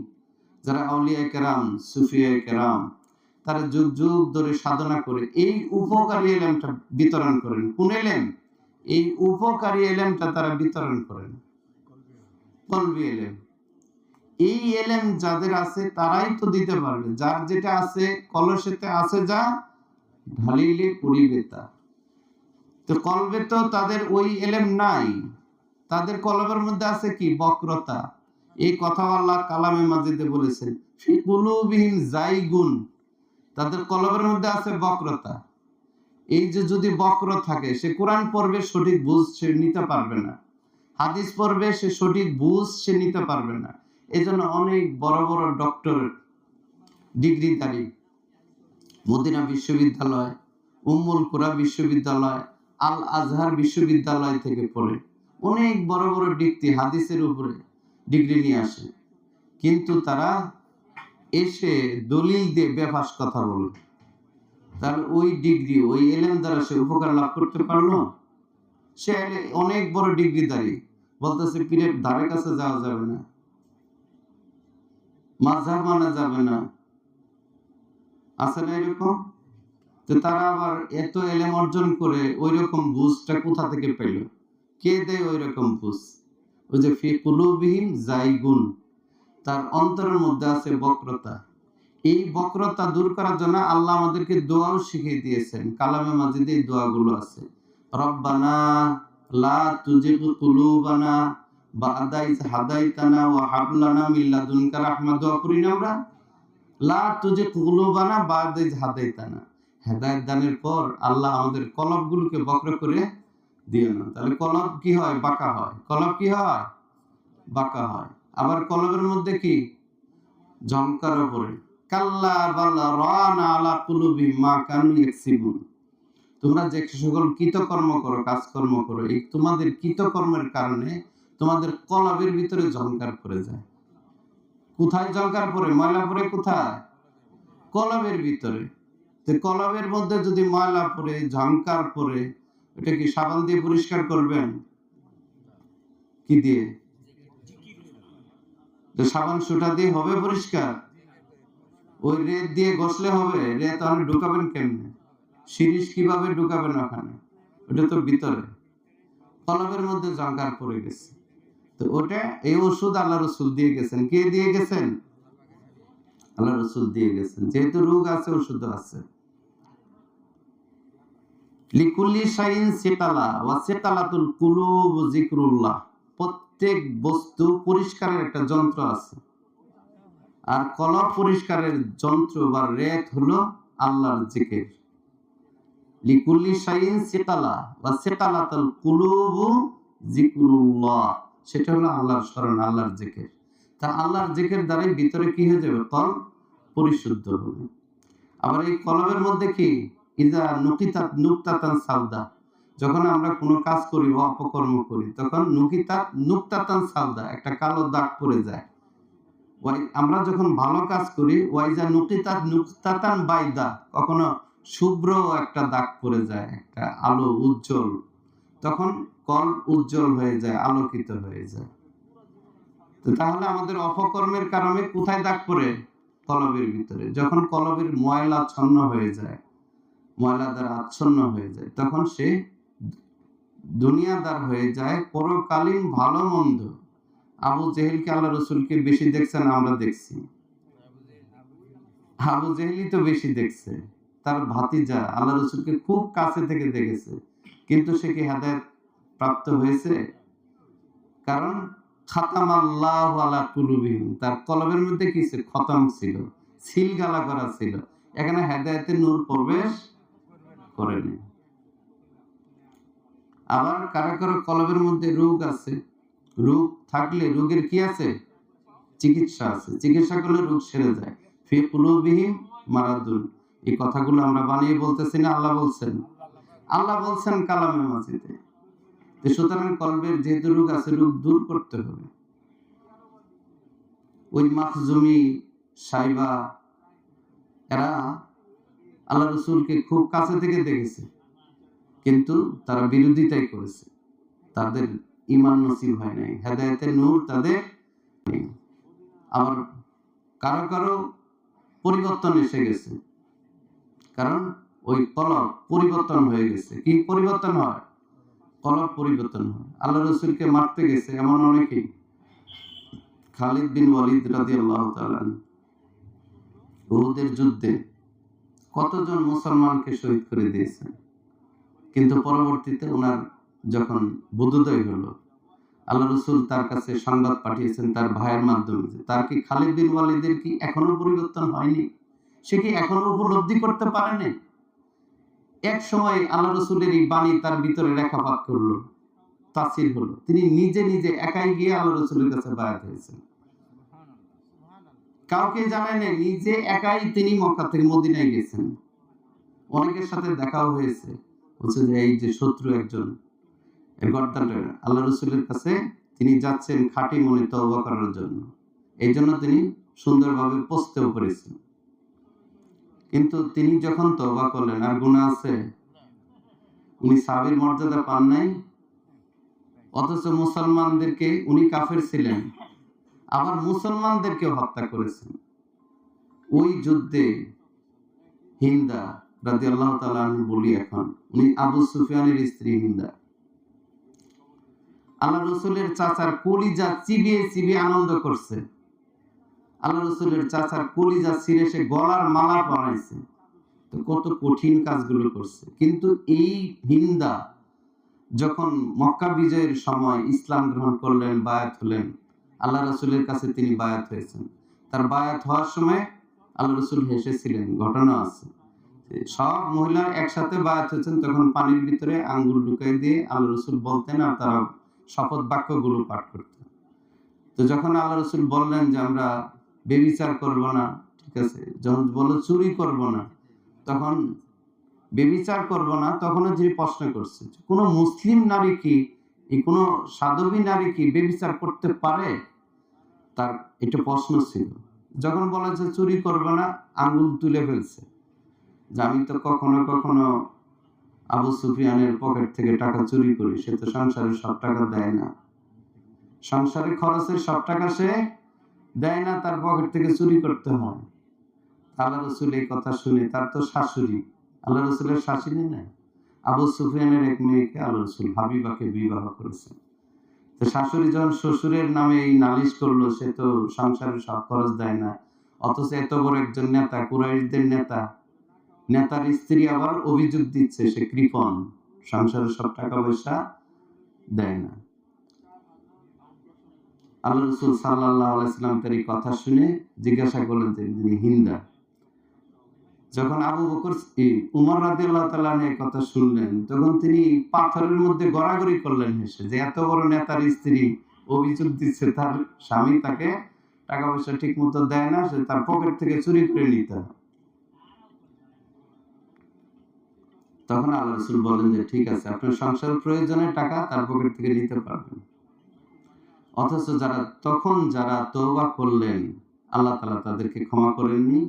যারা আউলিয়া কেরাম, সুফিয়া কেরাম, তারা যুগ যুগ ধরে সাধনা করে এই উপকারী ইলমটা বিতরণ করেন। কোন ইলম? এই উপকারী ইলমটা তারা বিতরণ করেন, কলবি ইলম। এই ইলম যাদের আছে তারাই তো দিতে পারবে। যার যেটা আছে, কলসেতে আছে যা, ঢালিলে পড়িবে তা। তো কলবে তো তাদের ওই ইলম নাই, তাদের কলবের মধ্যে আছে কি? বক্রতা। এই কথা আল্লাহ কালামে মাজিদে বলেছেন, ফি কুলুবিহিম যায়গুন, তাদের কলবের মধ্যে আছে বক্রতা। এই যে যদি বক্র থাকে, সে কোরআন পড়বে, সঠিক বুঝ সে নিতে পারবে না, হাদিস পড়বে, সে সঠিক বুঝ সে নিতে পারবে না। এজন্য অনেক বড় বড় ডক্টর, ডিগ্রিধারী, মদিনা বিশ্ববিদ্যালয়, উম্মুল কুরা বিশ্ববিদ্যালয়, আল আজহার বিশ্ববিদ্যালয় থেকে পড়ে অনেক বড় বড় ডিগ্রি হাদিসের উপরে ডিগ্রি নিয়ে আসে, কিন্তু তারা এসে দলিল দিয়ে বেফাস কথা বলে। তাহলে ওই ডিগ্রি, ওই এলেম দ্বারা সে উপকার লাভ করতে পারলো? সে অনেক বড় ডিগ্রিধারী, বলতেছে পীরের ধারে কাছে যাওয়া যাবে না, মাযহাব মানা যাবে না। আছে না এরকম? তো তারা আবার এত এলেম অর্জন করে ওই রকম বুঝটা কোথা থেকে পেল? কে দেয় ওই রকম বুঝ? ওই যে ফি কুলুবিহিম যায়গুন, তার অন্তরের মধ্যে আছে বক্রতা। এই বক্রতা দূর করার জন্য আল্লাহ আমাদেরকে দোয়াও শিখিয়ে দিয়েছেন। কালামে মাজিদে এই দোয়াগুলো আছে। রব্বানা লা তুজিগ কুলুবানা বা'দা ইয হাদাইতানা ওয়া হাব লানা মিন লাদুনকা রাহমা। দোয়া করি না আমরা? লা তুজিগ কুলুবানা বা'দা ইয হাদাইতানা। হেদায়েত দানের পর আল্লাহ আমাদের কলবগুলোকে বক্র করে দিও না। তাহলে কলব কি হয়? বাঁকা হয়। কলব কি হয়? বাঁকা হয়। আবার কলবের মধ্যে কি? ঝংকার পড়ে। কাল্লা বাল রানা আলা কুলুবিহিম মা কানু ইয়াকসিবুন। তোমরা যে সকল কৃতকর্ম করো, কাজকর্ম করো, এই তোমাদের কৃতকর্মের কারণে তোমাদের কলবের ভিতরে ঝংকার পড়ে যায়। কোথায় ঝংকার পড়ে? ময়লা পড়ে কোথায়? কলবের ভিতরে। তো কলবের মধ্যে যদি ময়লা পড়ে, ঝংকার পড়ে, এটা কি সাবান দিয়ে পরিষ্কার করবেন? কি দিয়ে? সাবান সুটা দিয়ে হবে পরিষ্কার? ওই রেত দিয়ে ঘষলে হবে? রেত আপনি ঢুকাবেন কেমনে? শিরিষ কিভাবে ঢুকাবেন ওখানে? ওটা তো ভিতরে। কলবের মধ্যে ঝংকার পড়ে গেছে। তো ওটা, এই ওষুধ আল্লাহ রাসূল দিয়ে গেছেন। কে দিয়ে গেছেন? আল্লাহ রাসূল দিয়ে গেছেন। যেহেতু রোগ আছে, ওষুধও আছে। লিকুল্লি শাইইন সিকালা ওয়া সিকালাতুল কুলুব যিকরুল্লাহ। প্রত্যেক বস্তু পরিষ্কারের একটা যন্ত্র আছে, আর কলব পরিষ্কারের যন্ত্র বা রেত হলো আল্লাহর জিকির। লিকুল্লি শাইইন সিকালা ওয়া সিকালাতুল কুলুব যিকরুল্লাহ, সেটা হলো আল্লাহর স্মরণ, আল্লাহর জিকির। তা আল্লাহর জিকির দ্বারাই ভিতরে কি হয়ে যাবে? কলব পরিশুদ্ধ হবে। আবার এই কলবের মধ্যে কি? ইজা নুকিতাত নুকতাতান সাউদা, যখন আমরা কোনো কাজ করি বা অপকর্ম করি, তখন নুকিতাত নুকতাতান সাউদা, একটা কালো দাগ পড়ে যায়। আমরা যখন ভালো কাজ করি, ওয়াইজা নুকিতাত নুকতাতান বাইদা, কখনো শুভ্র একটা দাগ পড়ে যায়, একটা আলো উজ্জ্বল, তখন কল উজ্জ্বল হয়ে যায়, আলোকিত হয়ে যায়। তো তাহলে আমাদের অপকর্মের কারণে কোথায় দাগ পড়ে? কলবের ভিতরে। যখন কলবের ময়লা ছন্ন হয়ে যায়, ময়লা দ্বারা আচ্ছন্ন হয়ে যায়, তখন সে দুনিয়াদার হয়ে যায়। পরকালীন ভালো মন্দ, আবু জেহেলকে আল্লাহ রসুলকে বেশি দেখছেন, আমরা দেখছি। আবু জেহেলই তো বেশি দেখছে। তার ভাতিজা আল্লাহ রসুলকে খুব কাছে থেকে দেখেছে, কিন্তু সে কি হেদায়েত প্রাপ্ত হয়েছে? কারণ খাতামাল্লাহু আলা কুলুবিহিম, তার কলবের মধ্যে কি ছিল? খতম ছিল, সিল গালা করা ছিল। এখানে হেদায়েতের নূর প্রবেশ করেনি। আবার কারো কারো কলবের মধ্যে রোগ আছে। রোগ থাকলে রোগের কি আছে? চিকিৎসা আছে। চিকিৎসা করলে রোগ সেরে যায়। ফি কুলুবিহিম মারাদুন। এই কথাগুলো আমরা বানিয়ে বলতেছি না, আল্লাহ বলছেন। আল্লাহ বলছেন কালামে মাজিদে। সুতরাং কলবের যেহেতু রোগ আছে, রোগ দূর করতে হবে। ওই মাখজুমি, সাইবা, এরা আল্লাহ রসুলকে খুব কাছে থেকে দেখেছে, কিন্তু তারা বিরোধিতাই করেছে। তাদের ঈমান নসিব হয় নাই, হেদায়েতের নূর তাদের নেই। আবার কারো কারো পরিবর্তন এসে গেছে, কারণ ওই কলব পরিবর্তন হয়ে গেছে। কি পরিবর্তন হয়? কলব পরিবর্তন হয়। আল্লাহ রসুলকে মারতে গেছে এমন অনেকেই। খালিদ বিন ওয়ালিদ রাদিয়াল্লাহু তাআলা উহুদের যুদ্ধে কতজন মুসলমানকে শহীদ করে দিয়েছেন, কিন্তু পরবর্তীতে ওনার যখন বোধোদয় হলো, আল্লাহ রসুল তার কাছে সংবাদ পাঠিয়েছেন তার ভাইয়ের মাধ্যমে, তার কি খালিদ বিন ওয়ালিদের কি এখনো পরিবর্তন হয়নি? সে কি এখনো উপলব্ধি করতে পারেনি? এক সময় আল্লাহ রসুলের এই বাণী তার ভিতরে রেখাপাত করলো, তাসির হলো। তিনি নিজে নিজে একাই গিয়ে আল্লাহ রসুলের কাছে বায়াত হয়েছেন, কাউকে জানায় নাই। নিজে একাই তিনি মক্কা থেকে মদিনায় গেছেন। অনেকের সাথে দেখাও হয়েছে, বলছে যে এই যে শত্রু একজন গর্দানটা আল্লাহ রসুলের কাছে তিনি যাচ্ছেন খাঁটি মনে তওবা করার জন্য, এই জন্য তিনি সুন্দরভাবে পৌঁছতেও পেরেছেন। কিন্তু তিনি যখন তওবা করলেন আর গুনাহ আছে, উনি সাহাবীর মর্যাদা পান নাই, অথচ মুসলমানদেরকে উনি কাফের ছিলেন, আবার মুসলমানদেরকেও হত্যা করেছেন। ওই যুদ্ধে হিন্দা রাদিয়াল্লাহু তাআলা আনহা বলি এখন, উনি আবু সুফিয়ানের স্ত্রী হিন্দা আল্লাহ রসুলের চাচার কলিজা চিবিয়ে চিবিয়ে আনন্দ করছে। আল্লাহ রসুলের চাচার কলিজা ছিঁড়ে সে গলার মালা বানাইছে। তো কত কঠিন কাজগুলো করছে। কিন্তু এই হিন্দা যখন মক্কা বিজয়ের সময় ইসলাম গ্রহণ করলেন, বায়াত হলেন, আল্লাহ রসুলের কাছে তিনি বায়াত হয়েছেন। তার বায়াত হওয়ার সময় আল্লাহ রসুল হেসেছিলেন, ঘটনা আছে। সব মহিলা একসাথে বায়াত হয়েছেন, তখন পানির ভিতরে আঙ্গুল ঢুকাই দিয়ে আল্লাহ রসুল বলতেন আর তারা শপথ বাক্যগুলো পাঠ করতেন। তো যখন আল্লাহ রসুল বললেন যে আমরা বেবিচার করব না, ঠিক আছে, যখন বলল চুরি করব না, তখন বেবিচার করব না, তখনও যে প্রশ্ন করছে কোন মুসলিম নারী কি, কোন সাধবী নারী কি বেবিচার করতে পারে, তার এটা প্রশ্ন ছিল। যখন বলেছে চুরি করবে না, আঙ্গুল তুলে ফেলছে যে আমি তো কখনো কখনো আবু সুফিয়ানের পকেট থেকে টাকা চুরি করি, সে তো সংসারের সব টাকা দেয় না, সংসারের খরচের সব টাকা সে দেয় না, তার পকেট থেকে চুরি করতে হয়। আল্লাহ রসুল এই কথা শুনে, তার তো শাশুড়ি, আল্লাহ রসুলের শাশুড়ি না, আবু সুফিয়ানের এক মেয়েকে আল্লাহ রসুল হাবিবাকে বিবাহ করেছেন। তো শাশুড়ি যখন শ্বশুরের নামে এই নালিশ করলো, সে তো সংসারের সব খরচ দেয় না, অথচ এত বড় একজন নেতা, কুরাইশদের নেতা, নেতার স্ত্রী আবার অভিযোগ দিচ্ছে সে কৃপণ, সংসারের সব টাকা পয়সা দেয় না। আল্লাহ রসুল সাল্লাল্লাহু আলাইহি ওয়াসাল্লাম তার এই কথা শুনে জিজ্ঞাসা করলেন যে তিনি হিন্দা। যখন আবু বকর উমর রাদিয়াল্লাহু তাআলা এই কথা শুনলেন, তখন তিনি পাথরের মধ্যে গড়াগড়ি করলেন হেসে, যে এত বড় নেতার স্ত্রী অভিযোগ দিচ্ছে তার স্বামী তাকে টাকা পয়সা ঠিক মতো দেয় না, সে তার পকেট থেকে চুরি করে নিতে হয়। তখন আল্লাহ রসুল বলেন যে ঠিক আছে, আপনার সংসার প্রয়োজনে টাকা তার পকেট থেকে নিতে পারবেন। অথচ যারা তওবা করলেন, আল্লাহ তাআলা তাদেরকে ক্ষমা করেননি।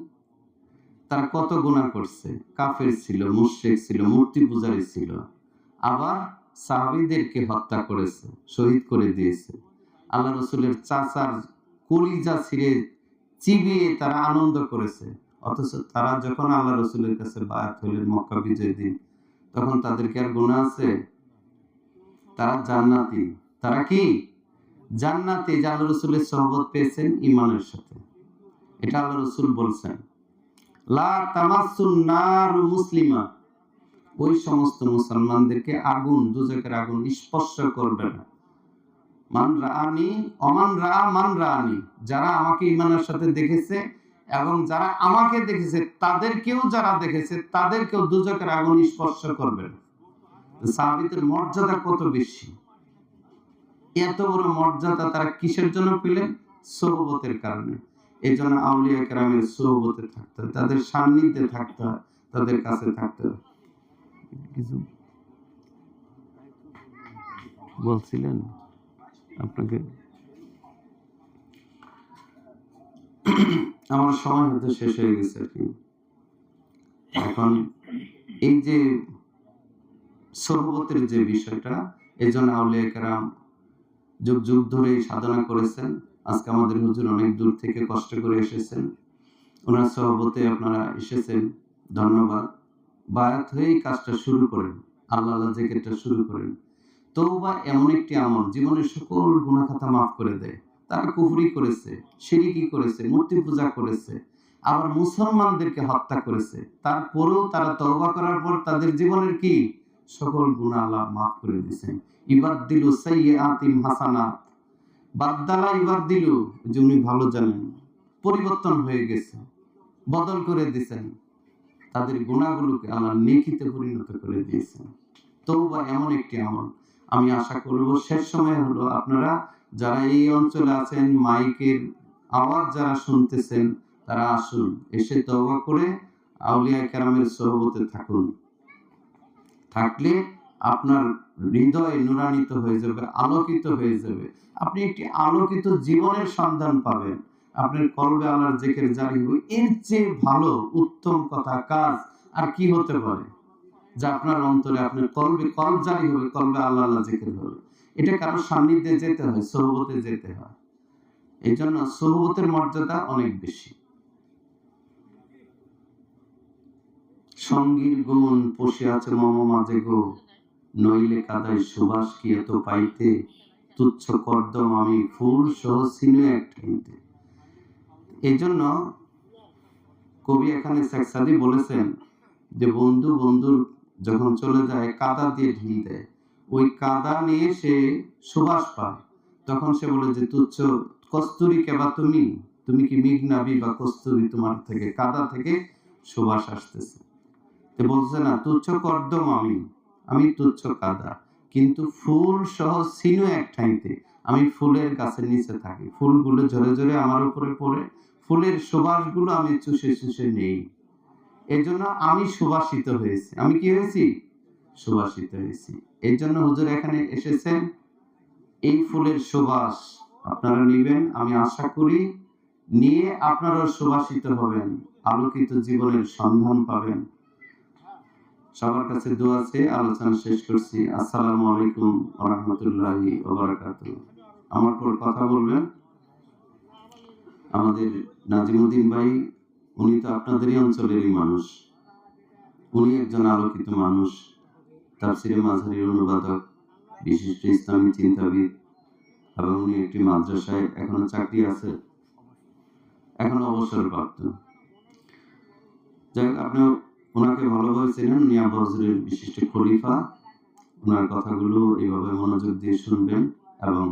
তারা কত গুনাহ করছে, কাফের ছিল, মুশরিক ছিল, মূর্তি পূজারী ছিল, আবার সাহাবীদেরকে হত্যা করেছে, শহীদ করে দিয়েছে। আল্লাহ রসুলের চাচার কলিজা ছিঁড়ে চিবিয়ে তারা আনন্দ করেছে। অথচ তারা যখন আল্লাহ রসুলের কাছে বায়াত হলেন মক্কা বিজয়ের দিন, তখন তাদেরকে আর গুনাহ আছে? তারা জান্নাতি। তারা কি জান্নাতি, যে আল্লাহ রসুলের সোহবত পেয়েছেন ঈমানের সাথে। এটা আল্লাহ রসুল বলছেন, লা তামাসসুন নারু মুসলিমা, ওই সমস্ত মুসলমানদেরকে আগুন, দুজকের আগুন স্পর্শ করবে না। মান রাআনি ওমান রাআ মান রাআনি, যারা আমাকে ঈমানের সাথে দেখেছে এবং যারা আমাকে দেখেছে তাদেরকেও, যারা দেখেছে তাদেরকেও দুজকের আগুন স্পর্শ করবে না। সাহাবীদের মর্যাদা কত বেশি, এত বড় মর্যাদা তারা কিসের জন্য পেলেন? সোহবতের কারণে। এই জন্য আউলিয়া কেরামের সোহবতে থাকতে হয়, তাদের সান্নিধ্যে থাকতে হয়, তাদের কাছে থাকতে হয়। কিছু বলছিলেন আপনাকে? আমার সময় হতে শেষ হয়ে গেছে আর কি। এখন এই যে সোহবতের যে বিষয়টা, এই জন্য আউলিয়া কেরাম যুগ যুগ ধরে সাধনা করেছেন। আজকে আমাদের হুজুর অনেক দূর থেকে কষ্ট করে এসেছেন, ওনার সোহবতে আপনারা এসেছেন, ধন্যবাদ। বায়াত হয়ে কাজটা শুরু করেন, আল্লাহ জিকিরটা শুরু করেন। তওবা এমন একটি আমল, জীবনের সকল গুনাহ খাতা মাফ করে দেয়। তারা কুফরি করেছে, শিরকি করেছে, মূর্তি পূজা করেছে, আবার মুসলমানদেরকে হত্যা করেছে, তারপরেও তারা তওবা করার পর তাদের জীবনের কি সকল গুনাহ আল্লাহ মাফ করে দিয়েছেন। ইবাদদিলু সাইয়্যাতিম হাসানাত, বাদদালা ইবাদদিলু, যে উনি ভালো জানেন, পরিবর্তন হয়ে গেছে, বদল করে দিয়েছেন, তাদের গুনাহগুলোকে আল্লাহ নেকিতে পরিণত করে দিয়েছেন। তওবা এমন একটি আমল। আমি আশা করব শেষ সময় হলো, আপনারা যারা এই অঞ্চলে আছেন, মাইকের আওয়াজ যারা শুনতেছেন, তারা আসুন, এসে তওবা করে আউলিয়া কেরামের সোহবতে থাকুন, থাকলে আপনার হৃদয় নুরান্বিত হয়ে যাবে, আলোকিত হয়ে যাবে। আপনি একটি আলোকিত জীবনের সন্ধান পাবেন। আপনার কলবে আল্লাহর জিকির জারি হবে। এর চেয়ে ভালো উত্তম কথা কাজ আর কি হতে পারে? যে আপনার অন্তরে আপনার কলব জারি হবে, কলবে আল্লাহ আল্লাহ জিকির হবে। এটা কারো সান্নিধ্যে যেতে হয়, সোহবতে যেতে হয়। এই জন্য সোহবতের মর্যাদা অনেক বেশি। সঙ্গীর গুণ পশে আছে মম মাঝে গো, নইলে কাদায় সুবাস কি এত পাইতে, তুচ্ছ কর্দম আমি ফুল সহ সিনু এক ঠাইতে। এই জন্য কবি এখানে শেখ সাদি বলেছেন যে বন্ধু বন্ধুর যখন চলে যায় কাদা দিয়ে ঢিল দেয়, ওই কাদা নিয়ে সে সুবাস পায়, তখন সে বলে যে তুচ্ছ কস্তুরী কেবা তুমি, তুমি কি মেঘনাবি বা কস্তুরী, তোমার থেকে কাদা থেকে সুবাস আসতেছে। বলছে না তুচ্ছ কর্দম আমি তুচ্ছ কাদা, কিন্তু ফুল সহ সিনু এক ঠাইতে, আমি ফুলের গাছের নিচে থাকি, ফুলগুলো ঝরে ঝরে আমার উপরে পড়ে, ফুলের সুবাস গুলো আমি চুষে চুষে নেই। এর জন্য আমি সুবাসিত হয়েছি। আমি কি হয়েছি? সুবাসিত হয়েছি। এর জন্য হুজুর এখানে এসেছেন, এই ফুলের সুবাস আপনারা নেবেন, আমি আশা করি নিয়ে আপনারাও সুবাসিত হবেন, আলোকিত জীবনের সন্ধান পাবেন। সবার কাছে দোয়া চেয়ে আলোচনা শেষ করছি। আসসালামু আলাইকুম ওয়া রাহমাতুল্লাহি ওয়া বারাকাতুহু। আমার পর কথা বলবেন আমাদের নাজিমউদ্দিন ভাই। উনি তো আপনাদেরই অঞ্চলেরই মানুষ, উনি একজন আলোকিত মানুষ, তাফসিরে মাঝারির অনুবাদক, বিশিষ্ট ইসলামী চিন্তাবিদ, এবং উনি একটি মাদ্রাসায় এখনো চাকরি আছে, এখন অবসরপ্রাপ্ত। যাই হোক, আপনি ওনাকে ভালোভাবে চেনেন, উনি আব্বা হুজুরের বিশিষ্ট খলিফা। ওনার কথাগুলো এইভাবে মনোযোগ দিয়ে শুনবেন, এবং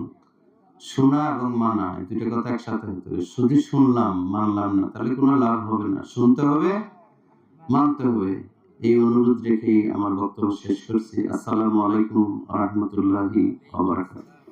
শোনা এবং মানা এই দুটো কথা একসাথে হতে হবে। শুধু শুনলাম মানলাম না, তাহলে কোনো লাভ হবে না। শুনতে হবে, মানতে হবে। এই অনুরোধ রেখেই আমার বক্তব্য শেষ করছি। আসসালামু আলাইকুম ওয়া রাহমাতুল্লাহি ওয়া বারাকাতুহু।